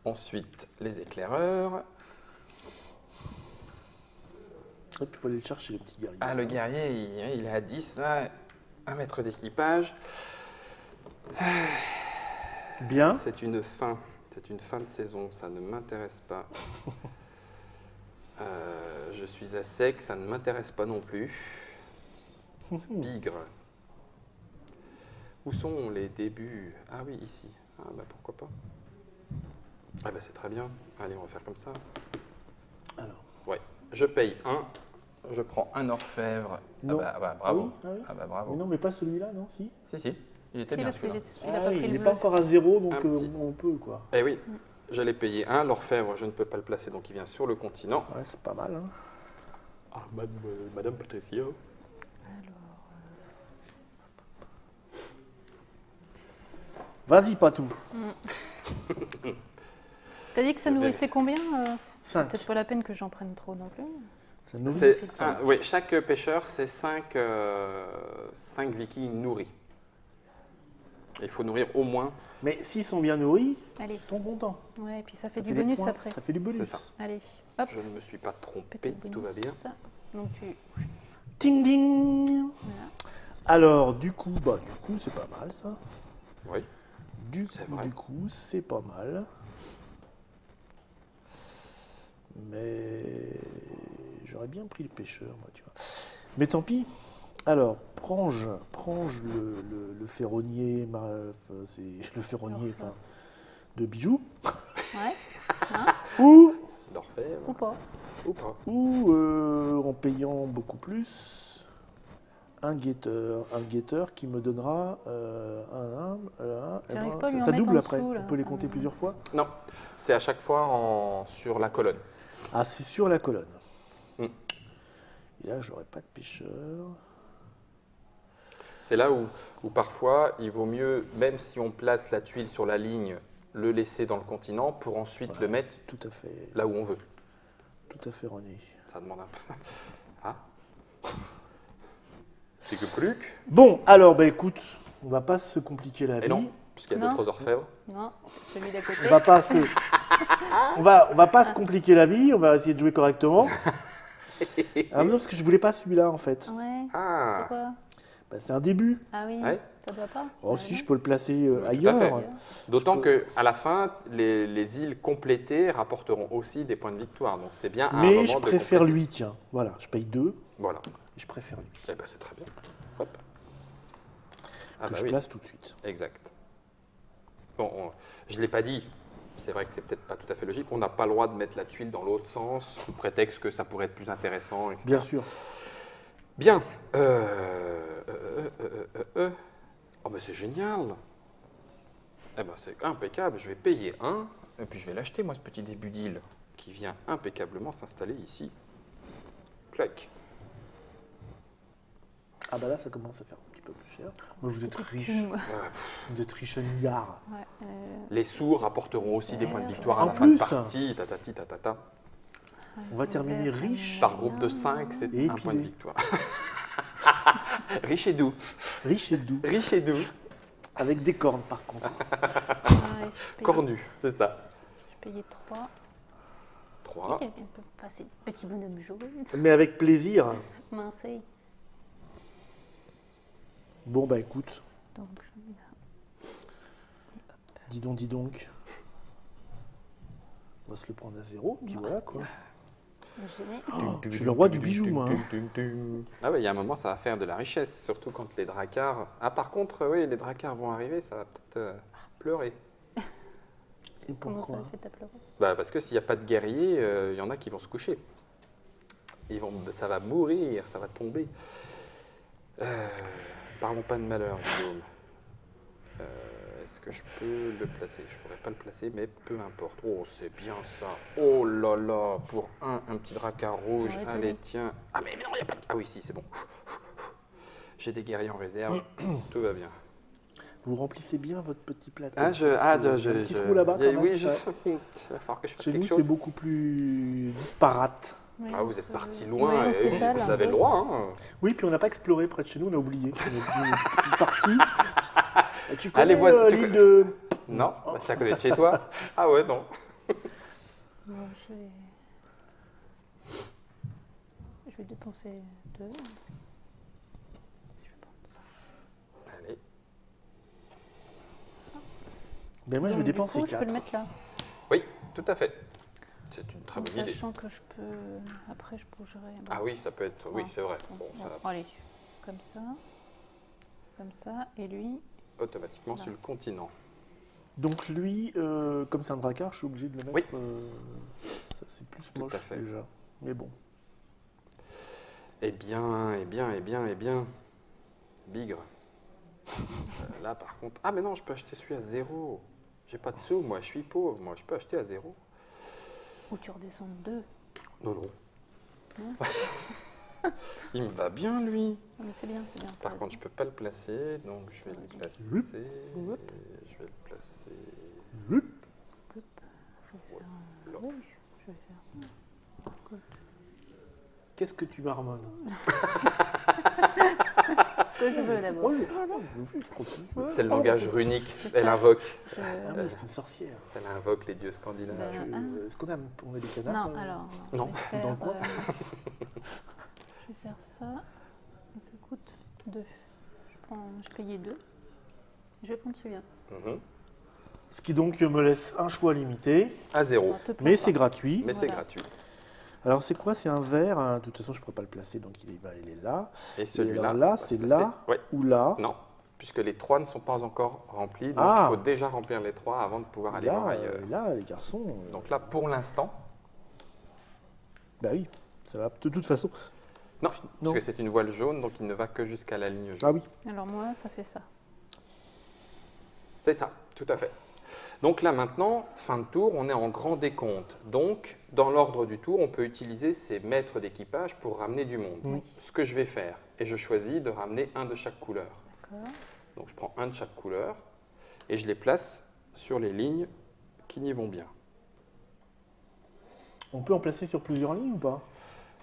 Ensuite les éclaireurs. Il faut aller le chercher, le petit guerrier. Ah le guerrier, il est à 10 là, un maître d'équipage. Bien. C'est une fin de saison, ça ne m'intéresse pas. Je suis à sec, ça ne m'intéresse pas non plus. Bigre. Où sont les débuts? Ah oui, ici. Ah bah pourquoi pas. Ah bah c'est très bien. Allez, on va faire comme ça. Alors. Ouais. Je paye 1, je prends un orfèvre. Non. Ah bah bravo. Ah oui, ah oui. Ah bah bravo. Mais non, mais pas celui-là, non, si. Si, il était Si, bien parce qu'il celui-là. il a pas pris il le n'est bleu. pas encore à 0, donc Un petit. on peut, quoi. Eh oui, je l'ai payé 1. L'orfèvre, je ne peux pas le placer, donc il vient sur le continent. Ouais, c'est pas mal, hein. Ah, Madame Patricia. Vas-y, pas tout. T'as dit que ça Je nourrissait combien C'est 5. peut-être pas la peine que j'en prenne trop non plus. Ça nourrit. C'est oui, chaque pêcheur, c'est 5 vikings nourris. Et il faut nourrir au moins. Mais s'ils sont bien nourris, Allez. ils sont contents. Ouais, et puis ça fait Ça du des bonus points, après. Ça fait du bonus. C'est ça. Allez, hop, Je ne me suis pas trompé, petit bonus. tout va bien. Donc tu... Ting ding. Voilà. Alors, du coup, c'est pas mal ça. Oui. Du vrai. coup, c'est pas mal. Mais j'aurais bien pris le pêcheur, moi, tu vois. Mais tant pis. Alors, Prange le ferronnier, c'est le ferronnier enfin, de bijoux. Ouais, Ou, L'orfèvre. ou pas. Ou pas. en payant beaucoup plus, un guetteur qui me donnera J'arrive pas à lui en ça mettre double en après. dessous, là, On peut les ça compter me- plusieurs fois. Non, c'est à chaque fois sur la colonne. Ah, c'est sur la colonne. Mm. Et là, j'aurais pas de pêcheur. C'est là où parfois il vaut mieux, même si on place la tuile sur la ligne, le laisser dans le continent pour ensuite le mettre Tout à fait, là où on veut. René. Ça demande un peu. Ah. C'est que plus que. Bon, alors, écoute, on va pas se compliquer la vie. Et non, puisqu'il y a Non. d'autres orfèvres. Non, celui d'à côté. On va pas se... on va pas se compliquer la vie, on va essayer de jouer correctement. Ah non, parce que je voulais pas celui-là en fait. Ouais, Ah, pourquoi Bah, c'est un début. Ah oui, Ouais. ça doit pas. Oh, Ouais, si, non. je peux le placer Oui, tout à ailleurs. fait. Ailleurs. D'autant Je peux- qu'à la fin, les îles complétées rapporteront aussi des points de victoire. Donc c'est bien à un Mais moment je de préfère compléter. lui, tiens. Voilà, je paye 2 Voilà. et je préfère lui. Eh ben, c'est très bien. Hop. Ah que bah je oui, place tout de suite. exact. Bon, je ne l'ai pas dit. C'est vrai que c'est peut-être pas tout à fait logique. On n'a pas le droit de mettre la tuile dans l'autre sens, sous prétexte que ça pourrait être plus intéressant, etc. Bien sûr. Bien. Oh, mais c'est génial. Eh ben, c'est impeccable. Je vais payer un, et puis je vais l'acheter, moi, ce petit début d'île, qui vient impeccablement s'installer ici. Clac. Ah bah là, ça commence à faire un petit peu plus cher. Moi, vous êtes Beaucoup de riche. thunes, moi. Vous êtes riche à milliards. Ouais, Les sourds rapporteront aussi des points de victoire à En la fin de plus. partie. Tatati, tatata. On va terminer vert, ça riche. me Par groupe de bien. 5, c'est Et un point de épilé. victoire. Riche et doux. Riche et doux. Riche et doux. Avec des cornes, par contre. Ouais, Cornu, c'est ça. je payais 3. 3. Quelqu'un peut passer le petit bonhomme jaune. Mais avec plaisir. Mince. Bon, bah écoute, Donc, je mets là. dis donc. On va se le prendre à 0, puis voilà quoi. J'ai Je suis le roi du bijou, moi. Ah oui, il y a un moment, ça va faire de la richesse, surtout quand les dracars... Ah, par contre, oui, les dracars vont arriver, ça va peut-être pleurer. Et Comment ça pourquoi fait ta pleureuse? Bah, parce que s'il n'y a pas de guerriers, il y en a qui vont se coucher. Ça va mourir, ça va tomber. Parlons pas de malheur, Guillaume. Est-ce que je peux le placer? Je pourrais pas le placer, mais peu importe. Oh, c'est bien ça. Oh là là, pour un petit dracard rouge. Ouais, Allez, tenez. tiens. Ah, mais non, il n'y a pas de... Ah oui, si, c'est bon. J'ai des guerriers en réserve. Tout va bien. Vous remplissez bien votre petit plateau. Ah, Il y a un petit trou là-bas quand même. Oui, il Ouais. va falloir que je fasse Chez nous, quelque c'est chose. beaucoup plus disparate. Ouais, Ah, on vous êtes se- parti Ouais, loin. on et s'étale vous un avez peu. le droit. Hein. Oui, puis on n'a pas exploré près de chez nous, on a oublié. On est parti. Tu Allez, connais l'île de... Non, bah, c'est à côté de chez toi. Ah ouais, non. Non, je vais dépenser 2. Je vais prendre ça. Allez. Ben moi, je vais Donc, du dépenser coup, je peux 4. le mettre là. Oui, tout à fait. C'est une très En bonne idée. sachant que je peux. Après, je bougerai. Bon. Ah oui, ça peut être... Oui, c'est vrai. Bon, Bon, ça allez, comme ça. Comme ça. Et lui, automatiquement Voilà. sur le continent. Donc lui, comme c'est un dracard, je suis obligé de le mettre... Oui. Ça, c'est plus Tout moche à fait. déjà. Mais bon. Eh bien, Bigre. Là, par contre... Ah, mais non, je peux acheter celui à 0. J'ai pas de sous, moi, je suis pauvre. Moi, je peux acheter à 0. ou tu redescends de 2. Non, non. Non. Il me va bien, lui. Ah, mais c'est bien, c'est bien. Par contre, je peux pas le placer, donc je vais le placer. Hop. Je vais le placer. Hop. Je vais faire, Là. oui, je vais faire ça. Écoute, Qu'est-ce que tu marmonnes? ce que je veux d'abord. Oh, je- C'est le langage runique. C'est Elle ça. invoque. Je- Ah oui, c'est une sorcière. Elle invoque les dieux scandinaves. Ben, Est-ce qu'on a des canards Non, alors. Non. Je vais Dans le faire, coin. je vais faire ça. Et ça coûte 2. Je payais 2. Je vais prendre celui-là. Mhm. Ce qui donc me laisse un choix limité, À 0. Alors, te plains mais pas. c'est gratuit. Mais c'est Voilà. gratuit. Alors c'est quoi? C'est un verre, hein. De toute façon je ne pourrais pas le placer, donc il est là. Et Et celui-là. alors là, va se c'est placer- là Ouais. ou là. Non, puisque les 3 ne sont pas encore remplis, donc Ah. il faut déjà remplir les 3 avant de pouvoir aller voir ailleurs. Là, les garçons, Donc là, pour l'instant, bah oui, ça va de toute façon. non, Non. parce que c'est une voile jaune, donc il ne va que jusqu'à la ligne jaune. Ah oui, Alors, moi, ça fait ça. C'est ça, tout à fait. Donc là maintenant, fin de tour, on est en grand décompte. Donc, dans l'ordre du tour, on peut utiliser ces maîtres d'équipage pour ramener du monde. Mm. Oui. Ce que je vais faire, et je choisis de ramener un de chaque couleur. D'accord. Donc je prends un de chaque couleur et je les place sur les lignes qui y vont bien. on peut en placer sur plusieurs lignes ou pas?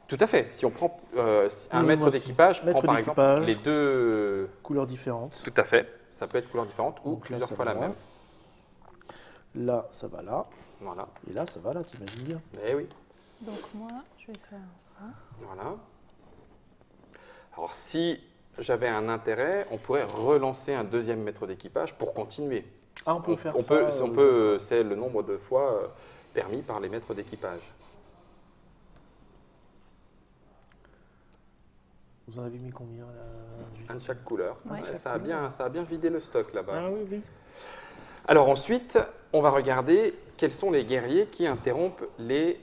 Tout à fait. Si on prend un Oui, maître moi aussi. d'équipage, prend Maître par exemple d'équipage. les deux. Couleurs différentes. Tout à fait. Ça peut être couleur différente ou Donc là, plusieurs ça fois va la là. même. Là, ça va là. Voilà. Et là, ça va là, t'imagines bien. Eh oui. Donc, moi, je vais faire ça. Voilà. Alors si j'avais un intérêt, on pourrait relancer un deuxième maître d'équipage pour continuer. Ah, on peut faire On ça. peut, c'est le nombre de fois permis par les maîtres d'équipage. Vous en avez mis combien là? Un de chaque couleur. Ouais. Ouais, ça a bien vidé le stock là-bas. Ah oui, oui. Alors ensuite, on va regarder quels sont les guerriers qui interrompent les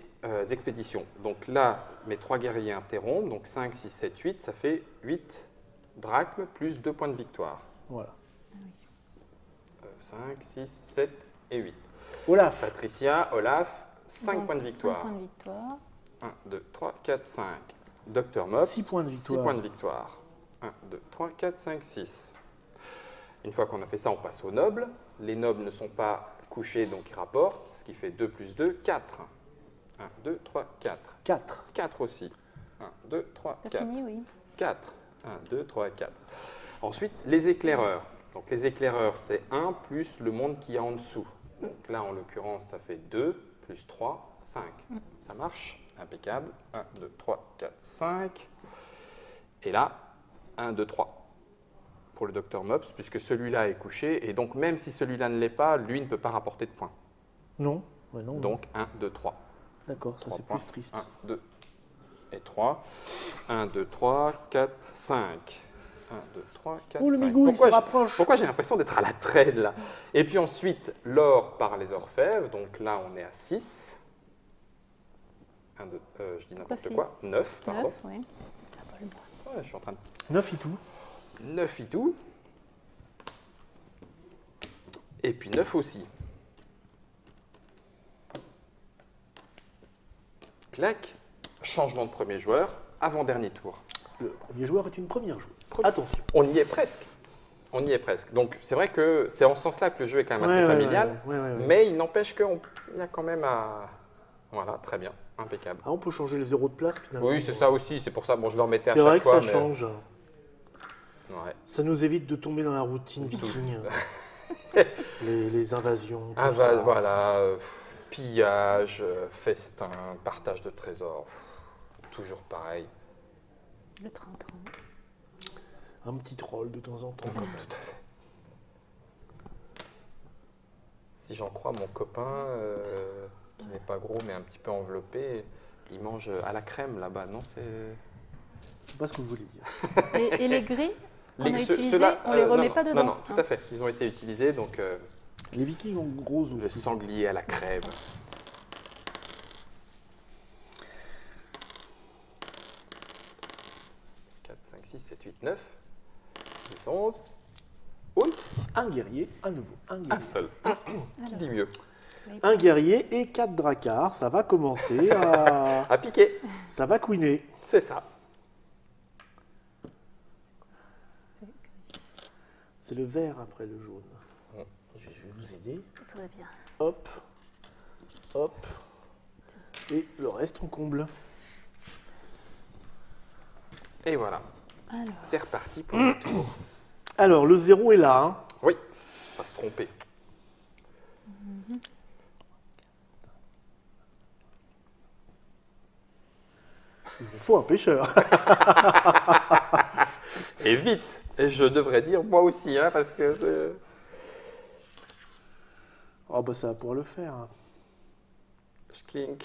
expéditions. Donc là, mes 3 guerriers interrompent, donc 5, 6, 7, 8, ça fait 8 drachmes plus 2 points de victoire. Voilà. 5, 6, 7 et 8. Olaf. Patricia, Olaf, 5 Donc, points de victoire. 5 points de victoire. 1, 2, 3, 4, 5. Dr Mops, 6 points de 6 victoire. points de victoire. 1, 2, 3, 4, 5, 6. Une fois qu'on a fait ça, on passe aux nobles. Les nobles ne sont pas couchés, donc ils rapportent, ce qui fait 2 plus 2, 4. 1, 2, 3, 4. 4. 4 aussi. 1, 2, 3, T'as 4. fini, oui. 4. 1, 2, 3, 4. Ensuite, les éclaireurs. Donc les éclaireurs, c'est 1 plus le monde qui est en dessous. Donc là, en l'occurrence, ça fait 2 plus 3, 5. Ça marche. Impeccable. 1, 2, 3, 4, 5. Et là, 1, 2, 3. Pour le Dr Mops, puisque celui-là est couché. Et donc, même si celui-là ne l'est pas, lui ne peut pas rapporter de points. Non. Ouais, non. Donc, 1, 2, 3. D'accord, ça 3 c'est points. plus triste. 1, 2 et 3. 1, 2, 3, 4, 5. 1, 2, 3, 4, Oh, le 5. migou, il se rapproche. Pourquoi j'ai l'impression d'être à la traîne là? Et puis ensuite, l'or par les orfèvres. Donc là, on est à 6. 1, 2, je dis n'importe quoi. 9, pardon. 9, oui. Ça vole moins. Ouais, je suis en train de... 9 et tout. 9 et tout. Et puis 9 aussi. Clac. Changement de premier joueur, avant-dernier tour. Le premier joueur est une première joueuse. Premier. Attention. On y est presque. On y est presque. Donc c'est vrai que c'est en ce sens-là que le jeu est quand même assez familial. Ouais. Mais il n'empêche qu'il y a quand même à... Voilà, très bien, impeccable. Ah, on peut changer les zéros de place finalement. Oui, c'est ça aussi, c'est pour ça, bon, je le remettais à C'est chaque vrai que fois. ça change. Ouais. Ça nous évite de tomber dans la routine viking. les invasions. tout ça. Voilà, pillage, festin, partage de trésors, toujours pareil. Le train-train. Un petit troll de temps en temps. Tout à fait. Si j'en crois mon copain, qui n'est pas gros mais un petit peu enveloppé, il mange à la crème là-bas, non? C'est pas ce que vous voulez dire. Et les gris qu'on a utilisés, ceux-là, on les remet non, pas dedans. Non, tout à fait. Ils ont été utilisés, donc Les vikings ont gros os. le sanglier à la crème. 4, 5, 6, 7, 8, 9, 10, 11. Und Un guerrier, à nouveau. Un un guerrier. seul. Qui dit mieux? Un guerrier et 4 dracars. Ça va commencer à. À piquer. Ça va couiner. C'est ça. C'est gris. C'est le vert après le jaune. Ouais. Je vais vous aider. Ça va bien. Hop. Hop. Et le reste, on comble. Et voilà. Alors, C'est reparti pour le tour. Alors, le 0 est là. Hein. Oui, on va se tromper. Il vous faut un pêcheur. Et vite. Et je devrais dire moi aussi, hein, parce que c'est... Oh, bah, ça va pouvoir le faire. Clink.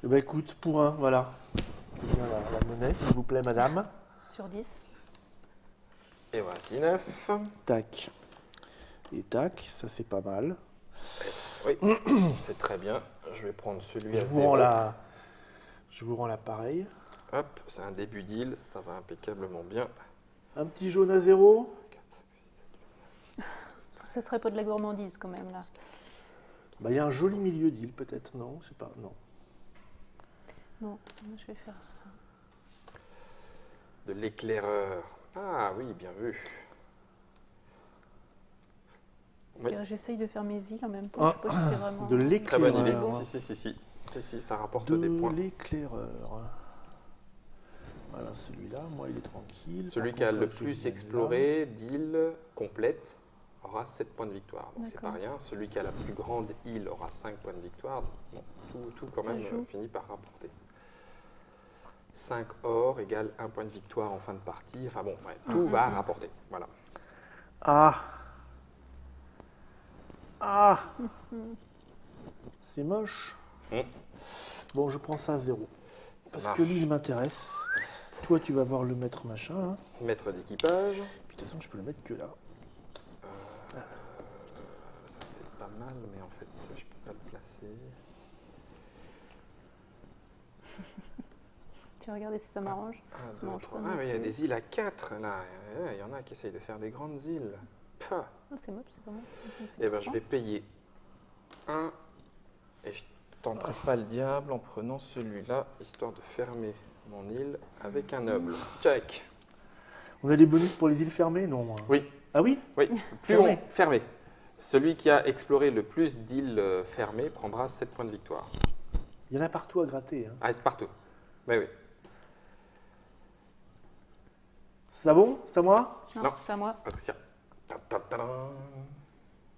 Eh ben, écoute, pour un, voilà. Je veux bien la monnaie, s'il vous plaît, madame. sur 10. Et voici 9. Tac. Et tac, ça c'est pas mal. Oui, c'est très bien. Je vais prendre celui à Je vous 0. rends l'appareil. Hop, c'est un début d'île, ça va impeccablement bien. Un petit jaune à 0. 4, 5, 6, 7, 8, 9, 10, 11, Ce serait pas de la gourmandise quand même là. Bah, il y a un joli milieu d'île peut-être, non? C'est pas, non. Non, je vais faire ça. de l'éclaireur. Ah oui, bien vu. Oui. J'essaye de faire mes îles en même temps. Ah, Je sais pas si c'est vraiment. de Très l'éclaireur. bonne idée. bon. Si, ça rapporte De des points. l'éclaireur. Voilà, celui-là, moi il est tranquille. Celui Par qui a contre, le faut que je plus vienne exploré d'île complète aura 7 points de victoire. Donc c'est pas D'accord. rien. Celui qui a la plus grande île aura 5 points de victoire. Bon, tout quand Ça même joue. finit par rapporter. 5 or égale 1 point de victoire en fin de partie. Enfin bon, ouais, tout va rapporter. Voilà. Ah. Ah. C'est moche. Bon, je prends ça à 0. Parce que lui, il m'intéresse. Toi, tu vas voir le maître machin, là. Maître d'équipage. Puis de toute façon, je peux le mettre que là. Ça, c'est pas mal, mais en fait, je peux pas le placer. Tu vas regarder si ça m'arrange. 1, Ça 2, m'arrange 3. pas Ah, non mais il y a plus. des îles à 4, là. Il y en a qui essayent de faire des grandes îles. Pah. Ah, c'est moche, c'est pas moi. Eh ben, je vais payer 1 et je tenterai pas le diable en prenant celui-là, histoire de fermer mon île avec un noble. Check. On a des bonus pour les îles fermées, non? Oui, Ah oui? oui. Plus Fermé. on fermé. Celui qui a exploré le plus d'îles fermées prendra 7 points de victoire. Il y en a partout à gratter. Hein. Ah, partout. Oui, oui. C'est bon? C'est à moi? Non, Non. c'est à moi. Patricia. Ta-ta-ta-da.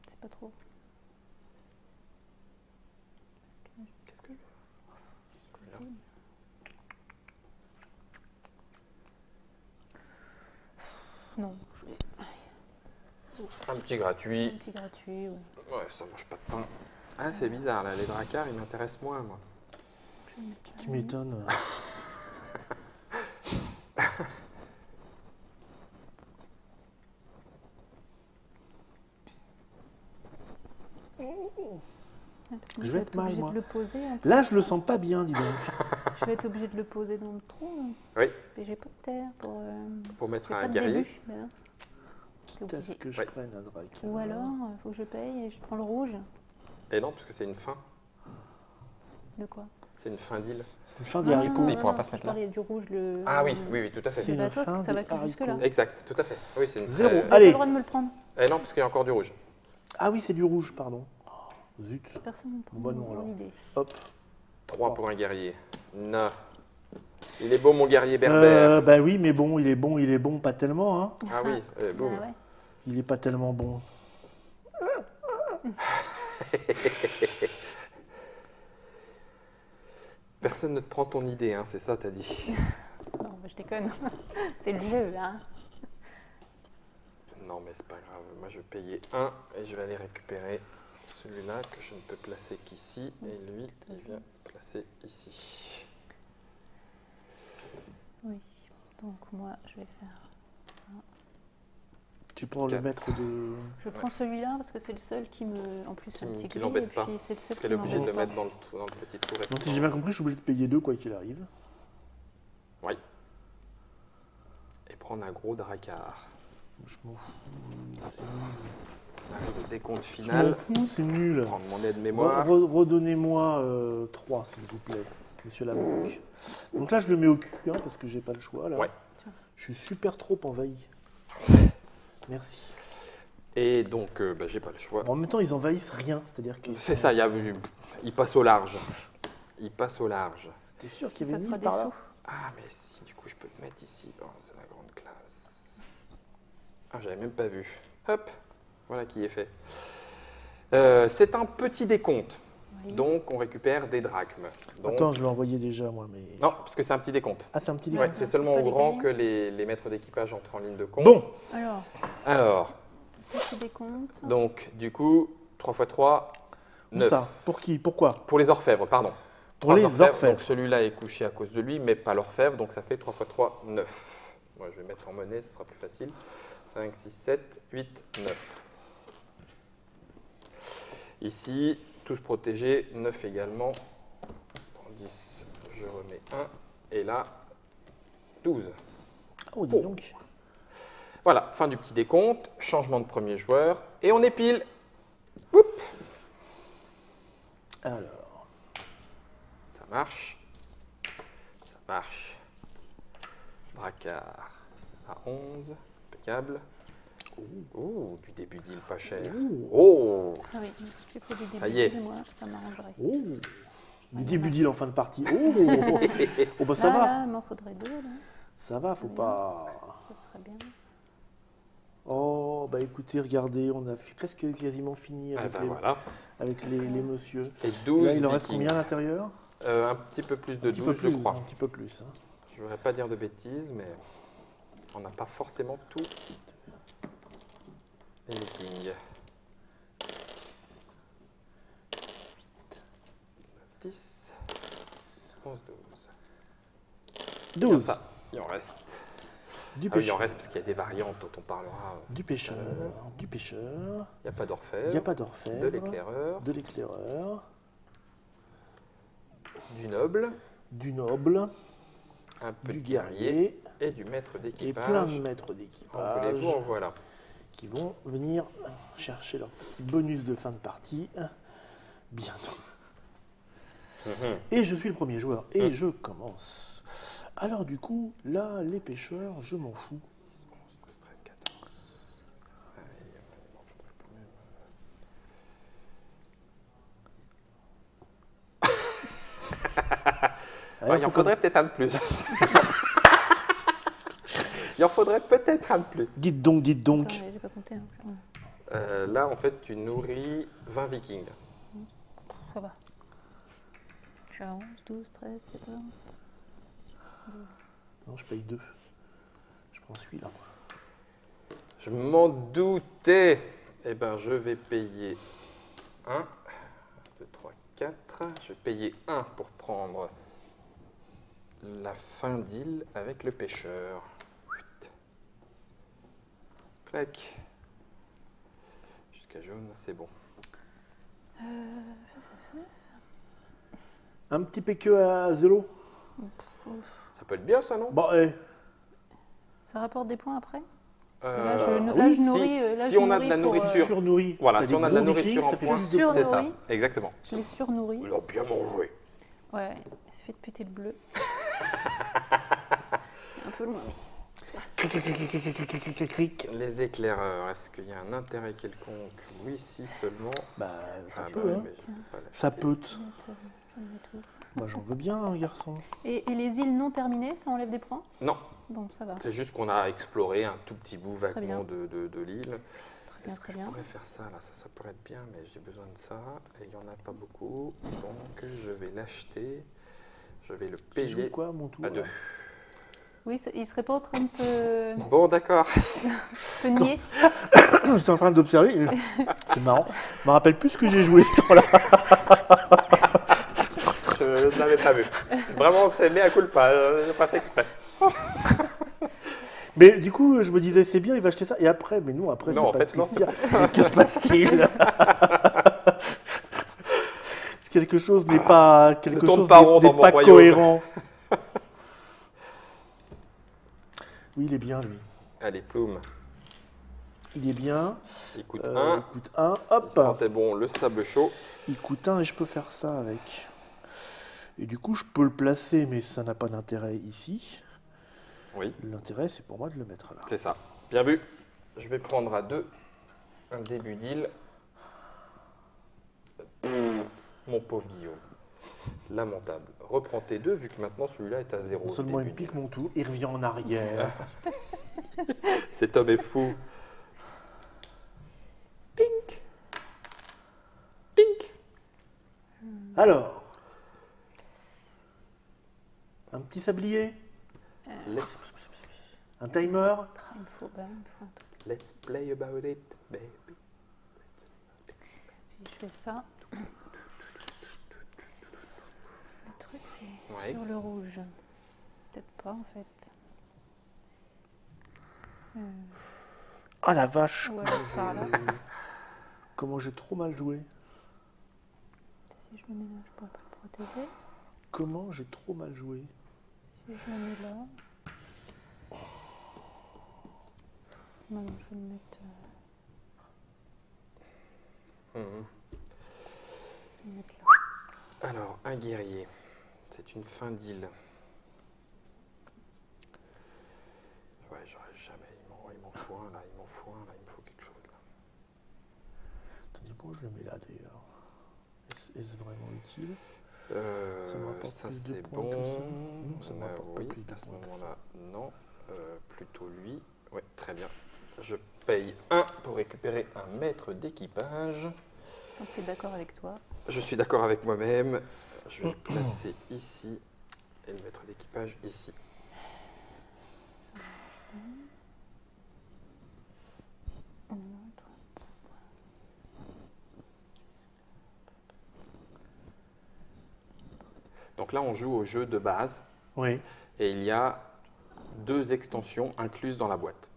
C'est pas trop. Qu'est-ce que... Non, je vais. Un petit Un gratuit. petit gratuit, ouais. Ouais, ça mange pas de pain. Ah, c'est bizarre, là. Les dracards, ils m'intéressent moins, moi. Je vais mettre là. Tu m'étonnes. Ah, parce que Je je vais vais être être mal, obligée moi. de le poser. Un peu. Là, je le sens pas bien, dis donc. Je vais être obligée de le poser dans le trou. Oui, Mais j'ai pas de terre pour. pour mettre J'ai un pas de guerrier. début. Ben non. C'est Quitte à ce obligé. que je Ouais. prenne un drac. Ou alors, il faut que je paye et je prends le rouge. Et non, parce que c'est une fin. De quoi? C'est une fin d'île. C'est une fin des haricots. Mais il pourra pas se je mettre là. parlais du rouge, le. Ah oui, oui, oui, tout à C'est fait. Le une bateau, parce fin que ça va des que jusque-là. haricots. Exact, tout à fait. Oui, c'est une... 0. Vous n'avez Allez. pas le droit de me le prendre. Eh non, parce qu'il y a encore du rouge. Ah oui, c'est du rouge, pardon. Oh, zut. Personne ne me prend Bon, non, mon alors. idée. Hop. 3 pour un guerrier. Non. Il est beau, mon guerrier berbère. Bah oui, mais bon, il est bon, pas tellement. Hein. Ah oui, boum. Ah ouais. Il est pas tellement bon. Personne ne te prend ton idée, hein, c'est ça, t'as dit. Non, bah, je déconne. C'est le jeu, là. Non, mais c'est pas grave. Moi, je vais payer 1 et je vais aller récupérer celui-là que je ne peux placer qu'ici. Et lui, il vient placer ici. Oui. Donc, moi, je vais faire. Tu prends le 4. maître de... Je prends celui-là parce que c'est le seul qui me. En plus, c'est un petit Qui gris, l'embête et pas. puis c'est le seul Parce qui qu'elle est obligée de le m'embête mettre pas. dans le petit trou restant. Donc si j'ai bien compris, je suis obligé de payer 2 quoi qu'il arrive. Oui. Et prendre un gros dracard. Je m'en fous. Allez, le décompte Je m'en final. fous, c'est nul. Prendre mon aide-mémoire. Redonnez-moi 3, s'il vous plaît, monsieur Labanque. Donc là, je le mets au cul, hein, parce que j'ai pas le choix. Là. Ouais. Je suis super trop envahi. Merci. Et donc, bah, j'ai pas le choix. Bon, en même temps, ils envahissent rien. C'est-à-dire que... C'est ça, il passe au large. Il passe au large. T'es sûr qu'il y Ça avait te une fera île des par là? sous. Ah, mais si, du coup, je peux le mettre ici. Oh, c'est la grande classe. Ah, j'avais même pas vu. Hop, voilà qui est fait. C'est un petit décompte. Oui. Donc, on récupère des drachmes. Donc- Attends, je l'ai envoyé déjà, moi. Mais... Non, parce que c'est un petit décompte. Ah, c'est un petit Ouais. Ouais, décompte. c'est c'est seulement pas au les grand gagnants. que les maîtres d'équipage entrent en ligne de compte. Bon, Alors, Alors, petit décompte. donc, du coup, 3 x 3, où 9. ça? Pour qui? Pourquoi? Pour les orfèvres, pardon. Pour 3 les Donc orfèvres. celui-là est couché à cause de lui, mais pas l'orfèvre, donc ça fait 3 x 3, 9. Moi, je vais mettre en monnaie, ce sera plus facile. 5, 6, 7, 8, 9. Ici, tous protégés, 9 également. Pour 10, je remets 1. Et là, 12. Oh, dis donc. Voilà, fin du petit décompte, changement de premier joueur, et on épile. Oup, Alors, ça marche. Ça marche. Dracard à 11, impeccable. Oh, du début d'île pas cher. Oh, Ah oui, tu fais du début. Ça y est. Moi, ça m'arrangerait. oh, du début d'île en fin de partie. Oh, oh bah ça Là, va. là, il m'en faudrait 2, là. Ça va, faut pas... Ça serait bien. Oh, bah écoutez, regardez, on a presque quasiment fini ah avec, ben les, voilà. avec les messieurs. Et 12 Là, il en reste Vikings. combien à l'intérieur? Un petit peu plus de Un petit 12, peu plus, je crois. un petit peu plus. Hein. Je voudrais pas dire de bêtises, mais on n'a pas forcément tout. Les Vikings. 9, 10, 11, 12. Bien 12. ça, il en reste. Du Ah oui, il en pêcheur. reste parce qu'il y a des variantes dont on parlera. Du pêcheur. Du pêcheur. Il n'y a pas Il d'orfèvre. n'y a pas d'orfèvre. De l'éclaireur. De l'éclaireur. Du noble. Du noble. Un peu Du de guerrier. guerrier. Et du maître Et plein d'équipage. de maîtres En d'équipage voulez-vous, en voilà. qui vont venir chercher leur petit bonus de fin de partie bientôt. Et je suis le premier joueur et je commence. Alors du coup, là, les pêcheurs, je m'en fous. 10, 11, 12, 13, 14. Il m'en faudrait quand même. Alors, Il en faudrait peut-être un de plus. Il en faudrait peut-être un de plus. Dites donc, dites donc. Attends, j'ai pas compté. Hein. Là, en fait, tu nourris 20 vikings. Ça va. Je suis à 11, 12, 13, 14. Non, je paye 2. Je prends celui-là. Je m'en doutais. Eh bien, je vais payer 1, 2, 3, 4. Je vais payer 1 pour prendre la fin d'île avec le pêcheur. Chut. Clac. Jusqu'à jaune, c'est bon. Un petit PQ à 0. Ça peut être bien, ça, non? Bon, Ça rapporte des points après? Parce que Euh, là, je oui, nourris. Là, si je on a de la nourris pour, nourriture. surnourri. Voilà, T'as si des on a de la gros nourriture vikings, en ça fait point, plus de Sur- points. c'est ça, Surnourri. exactement. Je les surnourris. Il a bien mangé. Ouais, faites péter le bleu. Un peu loin. Cric, cric, cric, cric, cric, cric, cric, cric. Les éclaireurs, est-ce qu'il y a un intérêt quelconque? Oui, si seulement. Bah, ça Ah peut, bah oui, hein. mais je vais pas Ça l'acheter. peut. Je mets tout. Moi, j'en veux bien, un garçon. Et les îles non terminées, ça enlève des points? Non, Bon, ça va. c'est juste qu'on a exploré un tout petit bout bien. vaguement de l'île. Très bien, Est-ce que très je bien. pourrais faire ça là? Ça pourrait être bien, mais j'ai besoin de ça. Et il n'y en a pas beaucoup. Donc, je vais l'acheter. Je vais le J'ai joué payer quoi, mon tour à 2. là Oui, il serait pas en train de Bon, d'accord. te nier. J'étais en train d'observer. C'est marrant. Je me rappelle plus ce que j'ai joué ce temps-là. Je n'avais pas vu. Vraiment, c'est mea culpa. Je n'ai pas fait exprès. Mais du coup, je me disais, c'est bien, il va acheter ça. Et après, mais non, après, Non, en c'est fait, non. Patricia. Que se passe-t-il? Quelque chose n'est pas, quelque tourne chose pas rond n'est dans mon pas royaume. cohérent. Oui, il est bien, lui. Allez, Plume. Il est bien. Il coûte Il 1. coûte 1. Il Hop. sentait bon le sable chaud. Il coûte 1 et je peux faire ça avec. Et du coup, je peux le placer, mais ça n'a pas d'intérêt ici. Oui, L'intérêt, c'est pour moi de le mettre là. c'est ça. Bien vu. Je vais prendre à 2 un début d'île. Mon pauvre Guillaume. Lamentable. Reprends tes 2 vu que maintenant celui-là est à 0. Non seulement il me pique mon tour, il revient en arrière. Cet homme est fou. Tink. Tink. Alors, un petit sablier, un timer. Il me faut un truc. Let's play about it, baby. Si je fais ça. Le truc, c'est Ouais. sur le rouge. Peut-être pas, en fait. Ah la vache. Ou alors par là. Comment j'ai trop mal joué. Si je le mets là, je pourrais pas le protéger. Comment j'ai trop mal joué. Si je le mets là. Non, non, je vais le mettre. Mhm. Je vais le mettre là. Alors, un guerrier. C'est une fin d'île. Ouais, j'aurais jamais. Il m'en faut un là, il m'en faut un là, il me faut quelque chose là. Attendez, pourquoi je le mets là d'ailleurs? Est-ce vraiment utile? Ça me rapporte Ça plus de c'est points bon. que ça. Non, ça me rapporte pas oui, plus de à ce points que moment-là, non. Plutôt lui. Ouais, très bien. Je paye 1 pour récupérer un maître d'équipage. Donc, tu es d'accord avec toi. Je suis d'accord avec moi-même. Je vais le placer ici et le maître d'équipage ici. Donc là, on joue au jeu de base Oui. et il y a 2 extensions incluses dans la boîte.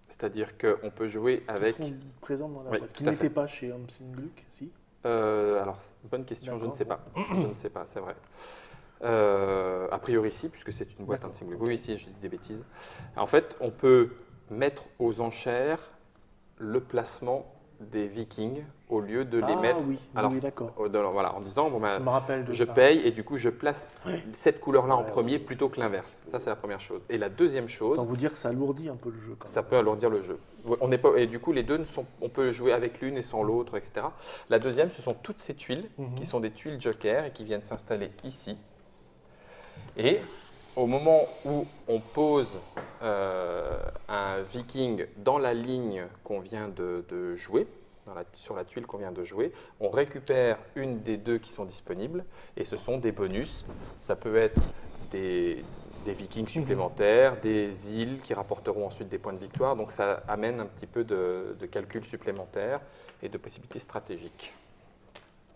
C'est-à-dire qu'on peut jouer avec... Qui seront présentes dans la Oui, boîte. tout Qui à fait. n'étaient pas chez Hansing Gluck, si. alors, bonne question, je ne D'accord, sais bon. pas. Je ne sais pas, c'est vrai. A priori, si, puisque c'est une boîte D'accord, Hansing Gluck. ok. Oui, si, je dis des bêtises. En fait, on peut mettre aux enchères le placement des Vikings au lieu de les Ah mettre. oui, Alors, oui, d'accord. Voilà, en disant, bon, ben, Je me rappelle de je ça. paye et du coup, je place cette couleur-là en Ouais, premier ouais. plutôt que l'inverse. Ça, c'est la première chose. Et la deuxième chose, Autant vous dire que ça alourdit un peu le jeu quand même. ça peut alourdir le jeu. On n'est pas, et du coup, les deux, on peut jouer avec l'une et sans l'autre, etc. La deuxième, ce sont toutes ces tuiles qui sont des tuiles joker et qui viennent s'installer ici. Et au moment où on pose un viking dans la ligne qu'on vient de jouer, sur la tuile qu'on vient de jouer, on récupère une des 2 qui sont disponibles et ce sont des bonus. Ça peut être des vikings supplémentaires, des îles qui rapporteront ensuite des points de victoire. Donc ça amène un petit peu de calcul supplémentaire et de possibilités stratégiques.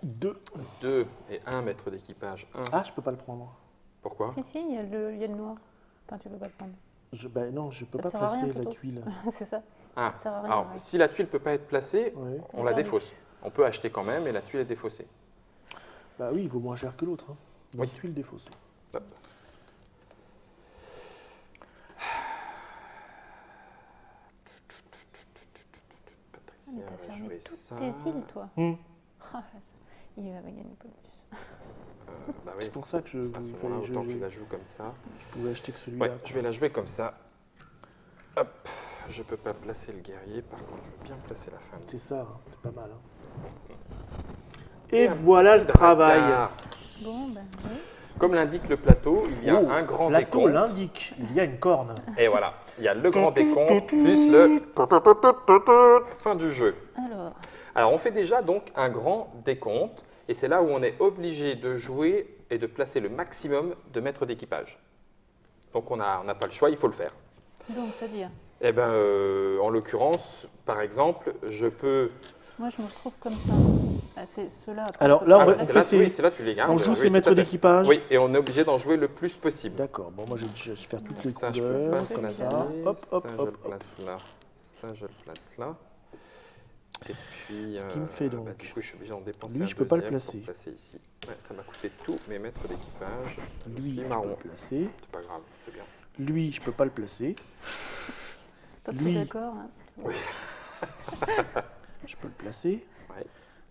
2. 2 et 1 maître d'équipage. 1. Ah, je peux pas le prendre. Pourquoi? Si, si, il y a le noir. Enfin, tu peux pas le prendre. Ben non, je peux Ça te pas sert à rien, placer la plutôt. tuile. C'est ça. Ah, Ça sert à rien, alors ouais. si la tuile ne peut pas être placée, Ouais. on la Perdu. défausse. On peut acheter quand même et la tuile est défaussée. Bah oui, il vaut moins cher que l'autre. Hein. Une Oui. tuile défaussée. Hop. Mais Patricia t'as va fermé jouer toutes ça. tes îles, toi. Ah, là, il va gagner plus. Bah oui. C'est pour ça que À ce il moment-là, fallait- autant que je la joue comme ça. je pouvais acheter que celui-là. Ouais, je vais la jouer comme ça. Hop. Je peux pas placer le guerrier, par contre, je veux bien placer la femme. C'est ça, hein, c'est pas mal. Hein. Et voilà le travail. Bon, ben oui. Comme l'indique le plateau, il y a Oh, un grand plateau décompte. l'indique, il y a une corne. Et voilà, il y a le grand décompte plus le fin du jeu. Alors, on fait déjà donc un grand décompte, et c'est là où on est obligé de jouer et de placer le maximum de maîtres d'équipage. Donc, on n'a pas le choix, il faut le faire. Donc, c'est-à-dire, Eh bien, en l'occurrence, par exemple, je peux... moi, je me retrouve comme ça. Ah, c'est ceux-là. après, Alors, je peux là, pas on va- les c'est fait là, ces- oui, c'est là tu les gardes. On joue Oui, ces tout maîtres à fait. d'équipage. Oui, et on est obligé d'en jouer le plus possible. D'accord, bon, moi je vais faire toutes les Ça, je peux couleurs, le comme placer. ça. Hop, Ça, hop, je le hop, hop. place là. Ça, je le place là. Et puis, Ce qui me fait donc- du coup, je suis obligé d'en dépenser Lui, un je peux pas le deuxième placer. pour placer ici. Ouais, ça m'a coûté tous mes maîtres d'équipage. Je Lui, suis je peux marron. le placer. C'est pas grave, c'est bien. Lui, je peux pas le placer. Toi, Lui. t'es d'accord hein. Je peux le placer. Ouais.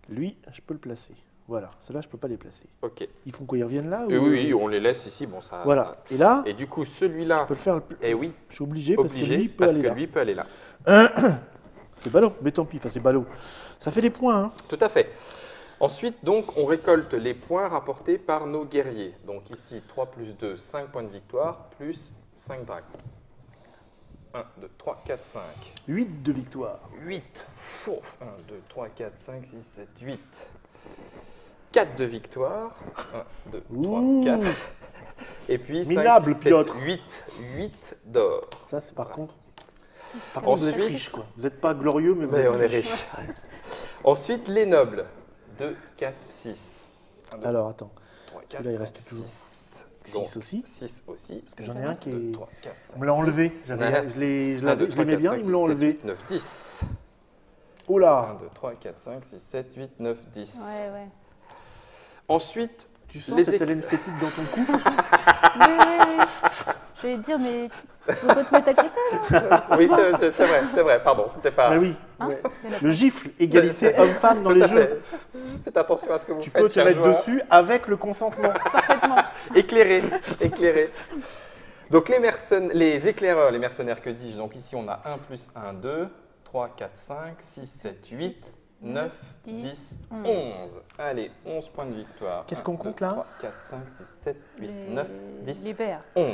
Lui, je peux le placer. Voilà, ceux-là, je peux pas les placer. Ok. Ils font quoi? Ils reviennent là Et ou... oui, on les laisse ici. Bon, ça. Voilà. ça- Et là, Et du coup, celui-là, je peux le faire. eh oui, Je suis obligé, parce que obligé, lui peut parce aller que là. lui peut aller là. C'est ballot, mais tant pis, enfin c'est ballot. Ça fait des points, hein. Tout à fait. Ensuite, donc, on récolte les points rapportés par nos guerriers. Donc ici, 3 plus 2, 5 points de victoire, plus 5 dragons. 1, 2, 3, 4, 5. 8 de victoire. 8. 1, 2, 3, 4, 5, 6, 7, 8. 4 de victoire. 1, 2, 3, Ouh. 4. Et puis 5, Minable, 6, 7, Piotr. 8 d'or. Ça, c'est par contre. Par que contre, vous vous êtes êtes riche, quoi. Vous n'êtes pas glorieux, mais vous Mais êtes on est riche. riche. Ensuite, les nobles. 2, 4, 6. 1, 2, Alors, attends. 3, 4, Celui-là, il 5, reste toujours 6. 6 aussi. 6 aussi. Parce que j'en ai un qui 2, est... 3, 4, 5, On me l'a enlevé. 6. Je l'aimais bien, ils me l'ont enlevé. 9, 10. Oh 1, là, 2, 3, 4, 5, 6, 7, 8, 9, 10. Ouais, ouais. Ensuite, tu sens les cette équ- haleine fétide dans ton cou? Oui, oui, oui. J'allais te dire, mais tu veux pas te mettre à côté, là? oui, c'est vrai, pardon, c'était pas... Mais oui. Hein ouais. Mais la- Le gifle, égalité homme-femme dans Tout les à jeux. fait. Faites attention à ce que vous Tu faites, peux te cher mettre joueur. dessus avec le consentement. Parfaitement. Éclairé, éclairé. Donc les éclaireurs, les mercenaires, que dis-je? Donc ici on a 1 plus 1, 2, 3, 4, 5, 6, 7, 8, 9, 10, 11. Allez, 11 points de victoire. Qu'est-ce 1, qu'on 2, compte, là 3, 4, 5, 6, 7, 8, 9, 10, Les verts 11.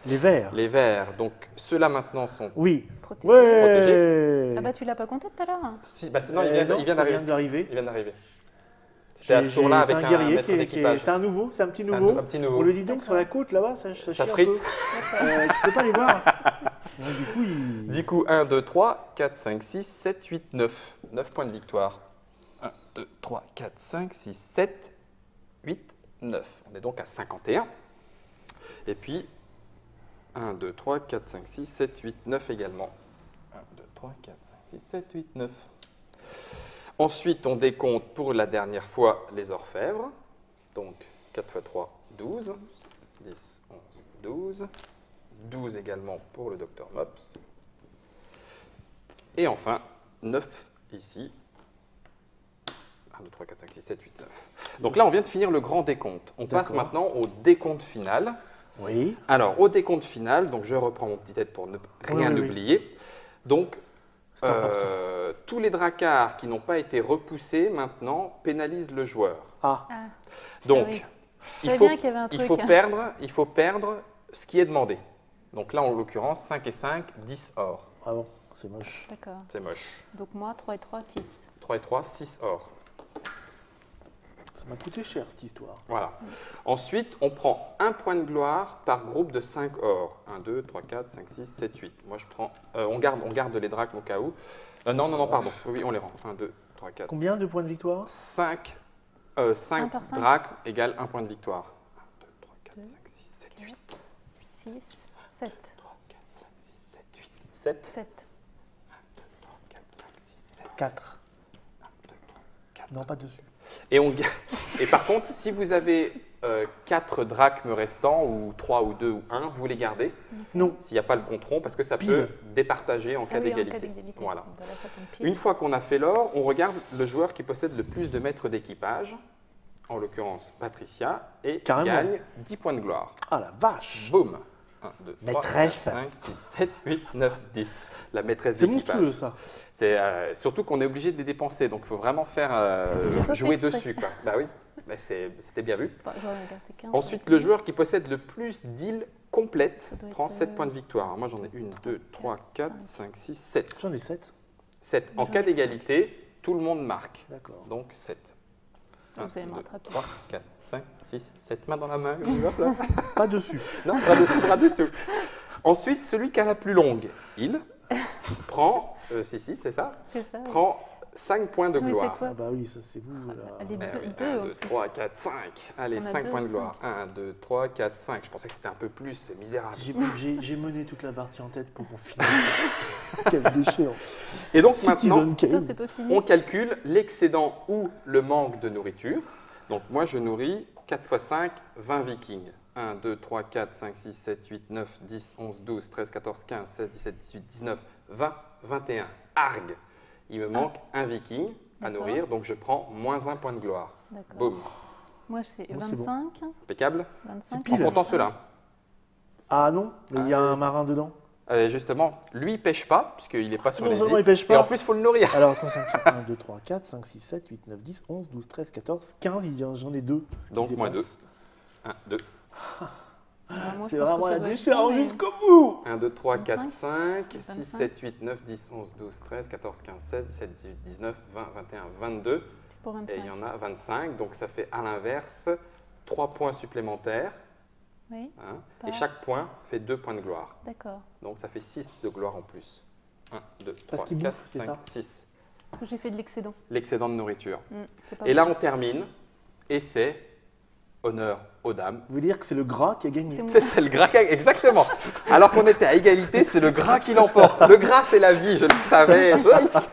Les verts. Les verts, donc ceux-là maintenant sont... Oui. protégés. Ouais. Ah bah tu l'as pas compté tout à l'heure? Si, bah, non, il vient non, ça d'arriver. vient d'arriver. Il vient d'arriver. C'était à ce C'est tour-là avec un un guerrier maître qui est... d'équipage. C'est un nouveau, c'est un petit C'est nouveau. un petit nouveau. On le dit donc D'accord. sur la côte là-bas, ça chie un frite. peu. Tu peux pas les voir? Ouais, du coup, il... Du coup, 1, 2, 3, 4, 5, 6, 7, 8, 9. 9 points de victoire. 1, 2, 3, 4, 5, 6, 7, 8, 9. On est donc à 51. Et puis, 1, 2, 3, 4, 5, 6, 7, 8, 9 également. 1, 2, 3, 4, 5, 6, 7, 8, 9. Ensuite, on décompte pour la dernière fois les orfèvres. Donc, 4 x 3, 12. 10, 11, 12. 12 également pour le Dr Mops. Et enfin, 9 ici. 1, 2, 3, 4, 5, 6, 7, 8, 9. Donc là, on vient de finir le grand décompte. On passe maintenant au décompte final. Oui. Alors, au décompte final, donc je reprends mon petit tête pour ne rien oublier. Donc, tous les dracards qui n'ont pas été repoussés maintenant pénalisent le joueur. Ah. Donc, oui. il Je savais bien qu'il y avait un truc. il faut perdre ce qui est demandé. Donc là, en l'occurrence, 5 et 5, 10 or. Ah bon, c'est moche. D'accord. C'est moche. Donc moi, 3 et 3, 6. 3 et 3, 6 or. Ça m'a coûté cher, cette histoire. Voilà. Ensuite, on prend un point de gloire par groupe de 5 or. 1, 2, 3, 4, 5, 6, 7, 8. Moi, je prends... on garde les drachmes au cas où. Non, pardon. Oui, on les rend. 1, 2, 3, 4. Combien de points de victoire? 5 par cinq. drachmes égale 1 point de victoire. 1, 2, 3, 4, 5, 6, 7, 8. 6, 7. 3, 4, 5, 6, 7, 8. 7. 7. 1, 2, 3, 4, 5, 6, 7. 4. 1, 2, 3, 4. Non, pas dessus. Et par contre, si vous avez 4 drachmes restants, ou 3 ou 2 ou 1, vous les gardez. Non. S'il n'y a pas le contron, parce que ça Pile. peut départager en cas Ah oui, en cas d'égalité. d'égalité. Voilà. Voilà, ça tombe pile. Une fois qu'on a fait l'or, on regarde le joueur qui possède le plus de mètres d'équipage, en l'occurrence Patricia, et Carrément. gagne 10 points de gloire. Ah la vache. Boum 1, 2, 3, Maîtresse. 4, 5, 6, 7, 8, 9, 10. La maîtresse C'est d'équipage. monstrueux, ça. C'est surtout qu'on est obligé de les dépenser, donc il faut vraiment faire J'ai pas jouer fait exprès. dessus. Quoi. Bah oui, bah c'était bien vu. Bah, j'aurais gardé 15. Ensuite, le joueur qui possède le plus d'îles complètes Ça doit prend être, 7 points de victoire. Alors moi j'en ai 1, 2, 3, 4, 5, 6, 7. J'en ai 7. 7. En J'en cas ai d'égalité, tout le monde marque. D'accord. Donc 7. Vous allez me rattraper. 3, 4, 5, 6, 7 mains dans la main. Hop là. Pas dessus. Non, bras dessous, bras dessous. Ensuite, celui qui a la plus longue île prend, c'est ça, C'est ça. prend 5 points de Mais gloire. c'est toi. Ah bah oui, ça c'est vous. Là. Allez, Eh oui, 2 1, en 2, plus. 3, 4, 5. Allez, On a 5 deux points de ou gloire. 1, 2, 3, 4, 5. Je pensais que c'était un peu plus, c'est misérable. J'ai mené toute la partie en tête pour qu'on finisse. Quel déchet. Et donc maintenant, Citizen Putain, Kane. c'est pas fini. on calcule l'excédent ou le manque de nourriture. Donc moi, je nourris 4 x 5, 20 vikings. 1, 2, 3, 4, 5, 6, 7, 8, 9, 10, 11, 12, 13, 14, 15, 16, 17, 18, 19, 20, 21. Arg. Il me manque un viking à D'accord. nourrir, donc je prends moins 1 point de gloire. D'accord. Boum. Moi, c'est Moi, c'est bon. 25. Impeccable. 25. En Pile. comptant cela. Ah non, mais il y a un marin dedans. Justement, lui, il pêche pas, puisqu'il n'est pas sur Non les seulement îles. il pêche Et en pas. plus, il faut le nourrir. Alors attends, 1, 2, 3, 4, 5, 6, 7, 8, 9, 10, 11, 12, 13, 14, 15. J'en ai 2. Donc, moins 2. 1, 2. Moi, je C'est pense que vraiment ça la doit être déchéance bon, mais- jusqu'au bout. 1, 2, 3, 4, 25, 5, 6, 25. 7, 8, 9, 10, 11, 12, 13, 14, 15, 16, 17, 18, 19, 20, 21, 22. Pour Et 25. il y en a 25. Donc ça fait à l'inverse 3 points supplémentaires. Oui, Hein, Pas- et chaque point fait 2 points de gloire. d'accord. Donc ça fait 6 de gloire en plus. 1, 2, Parce 3, qu'il 4, bouffe, c'est 5, ça 6. Parce que j'ai fait de l'excédent. L'excédent de nourriture. C'est pas Et là, bon. on termine. Et c'est honneur aux dames. Vous voulez dire que c'est le gras qui a gagné. C'est moi. C'est le gras, exactement. Alors qu'on était à égalité, c'est le gras qui l'emporte. Le gras, c'est la vie, je le savais. Je le savais.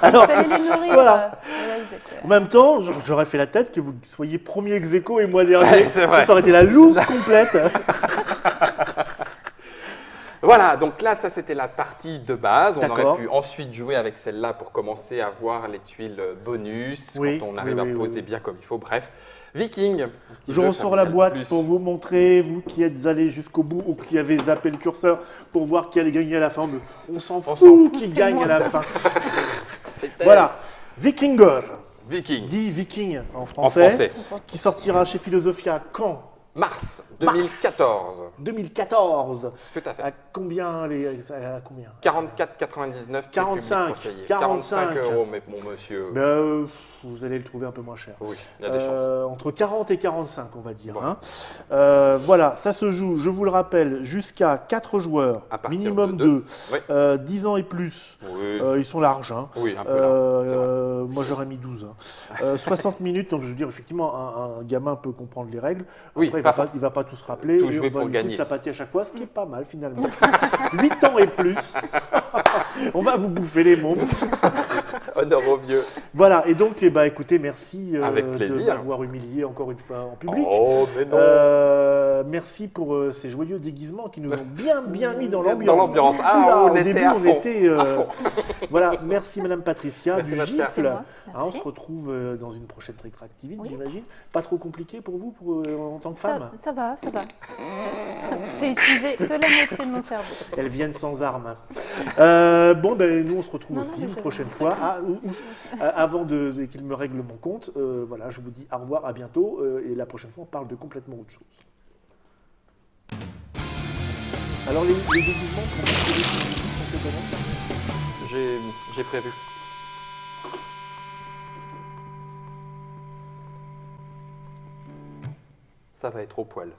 Il fallait les nourrir. Voilà. Voilà, vous êtes, En même temps, j'aurais fait la tête que vous soyez premier ex aequo et moi dernier. Ouais, c'est vrai. Ça aurait été la loose complète. Voilà, donc là, ça c'était la partie de base. On D'accord. aurait pu ensuite jouer avec celle-là pour commencer à voir les tuiles bonus, Oui, quand on arrive oui, à oui, poser oui. bien comme il faut. Bref, Viking. un petit Je jeu ressors la familial boîte plus. pour vous montrer, vous qui êtes allés jusqu'au bout ou qui avez zappé le curseur pour voir qui allait gagner à la fin. Mais on s'en s'en fout qui c'est gagne moi. à la fin. C'était Voilà, Vikinger, Viking. dit Viking en En français, français. qui sortira chez Philosophia quand Mars 2014. 2014. Tout à fait. À combien à combien 44,99 45, 45 euros, mais bon monsieur. Ben, vous allez le trouver un peu moins cher. Oui, il y a des chances. Entre 40 et 45, on va dire. Bon. Hein. Voilà, ça se joue, je vous le rappelle, jusqu'à 4 joueurs, À partir minimum de deux. 2, 10 ans et plus. Oui, Ils sont larges. Hein. oui, un peu large. Moi, j'aurais mis 12. Hein. 60 minutes, donc je veux dire, effectivement, un gamin peut comprendre les règles. Oui, Après, pas il ne va pas tout se rappeler. Tout et jouer on va pour lui gagner. s'appâter à chaque fois, ce qui est pas mal finalement. 8 ans et plus. On va vous bouffer les mômes. Honneur aux vieux. Voilà, et donc, eh ben, écoutez, merci Avec de plaisir. m'avoir humilié encore une fois en public. Oh, mais non. Merci pour ces joyeux déguisements qui nous ont bien mis dans Dans l'ambiance. l'ambiance. Ah, Oula, on au était début, à on fond. était, À fond. Voilà, merci Madame Patricia Merci, du Patricia. C'est gifle. moi. Hein, on Merci. se retrouve dans une prochaine Trick Track TV, Oui. j'imagine. Pas trop compliqué pour vous en tant que femme. Ça va, ça va. J'ai utilisé que la moitié de mon cerveau. Elles viennent sans armes. Bon, ben, nous, on se retrouve Non, aussi non, une je- prochaine fois. Avant qu'il me règle mon compte, voilà, je vous dis au revoir, à bientôt. Et la prochaine fois, on parle de complètement autre chose. Alors, les déguisements, pour vous, c'est comment J'ai prévu. Ça va être au poil.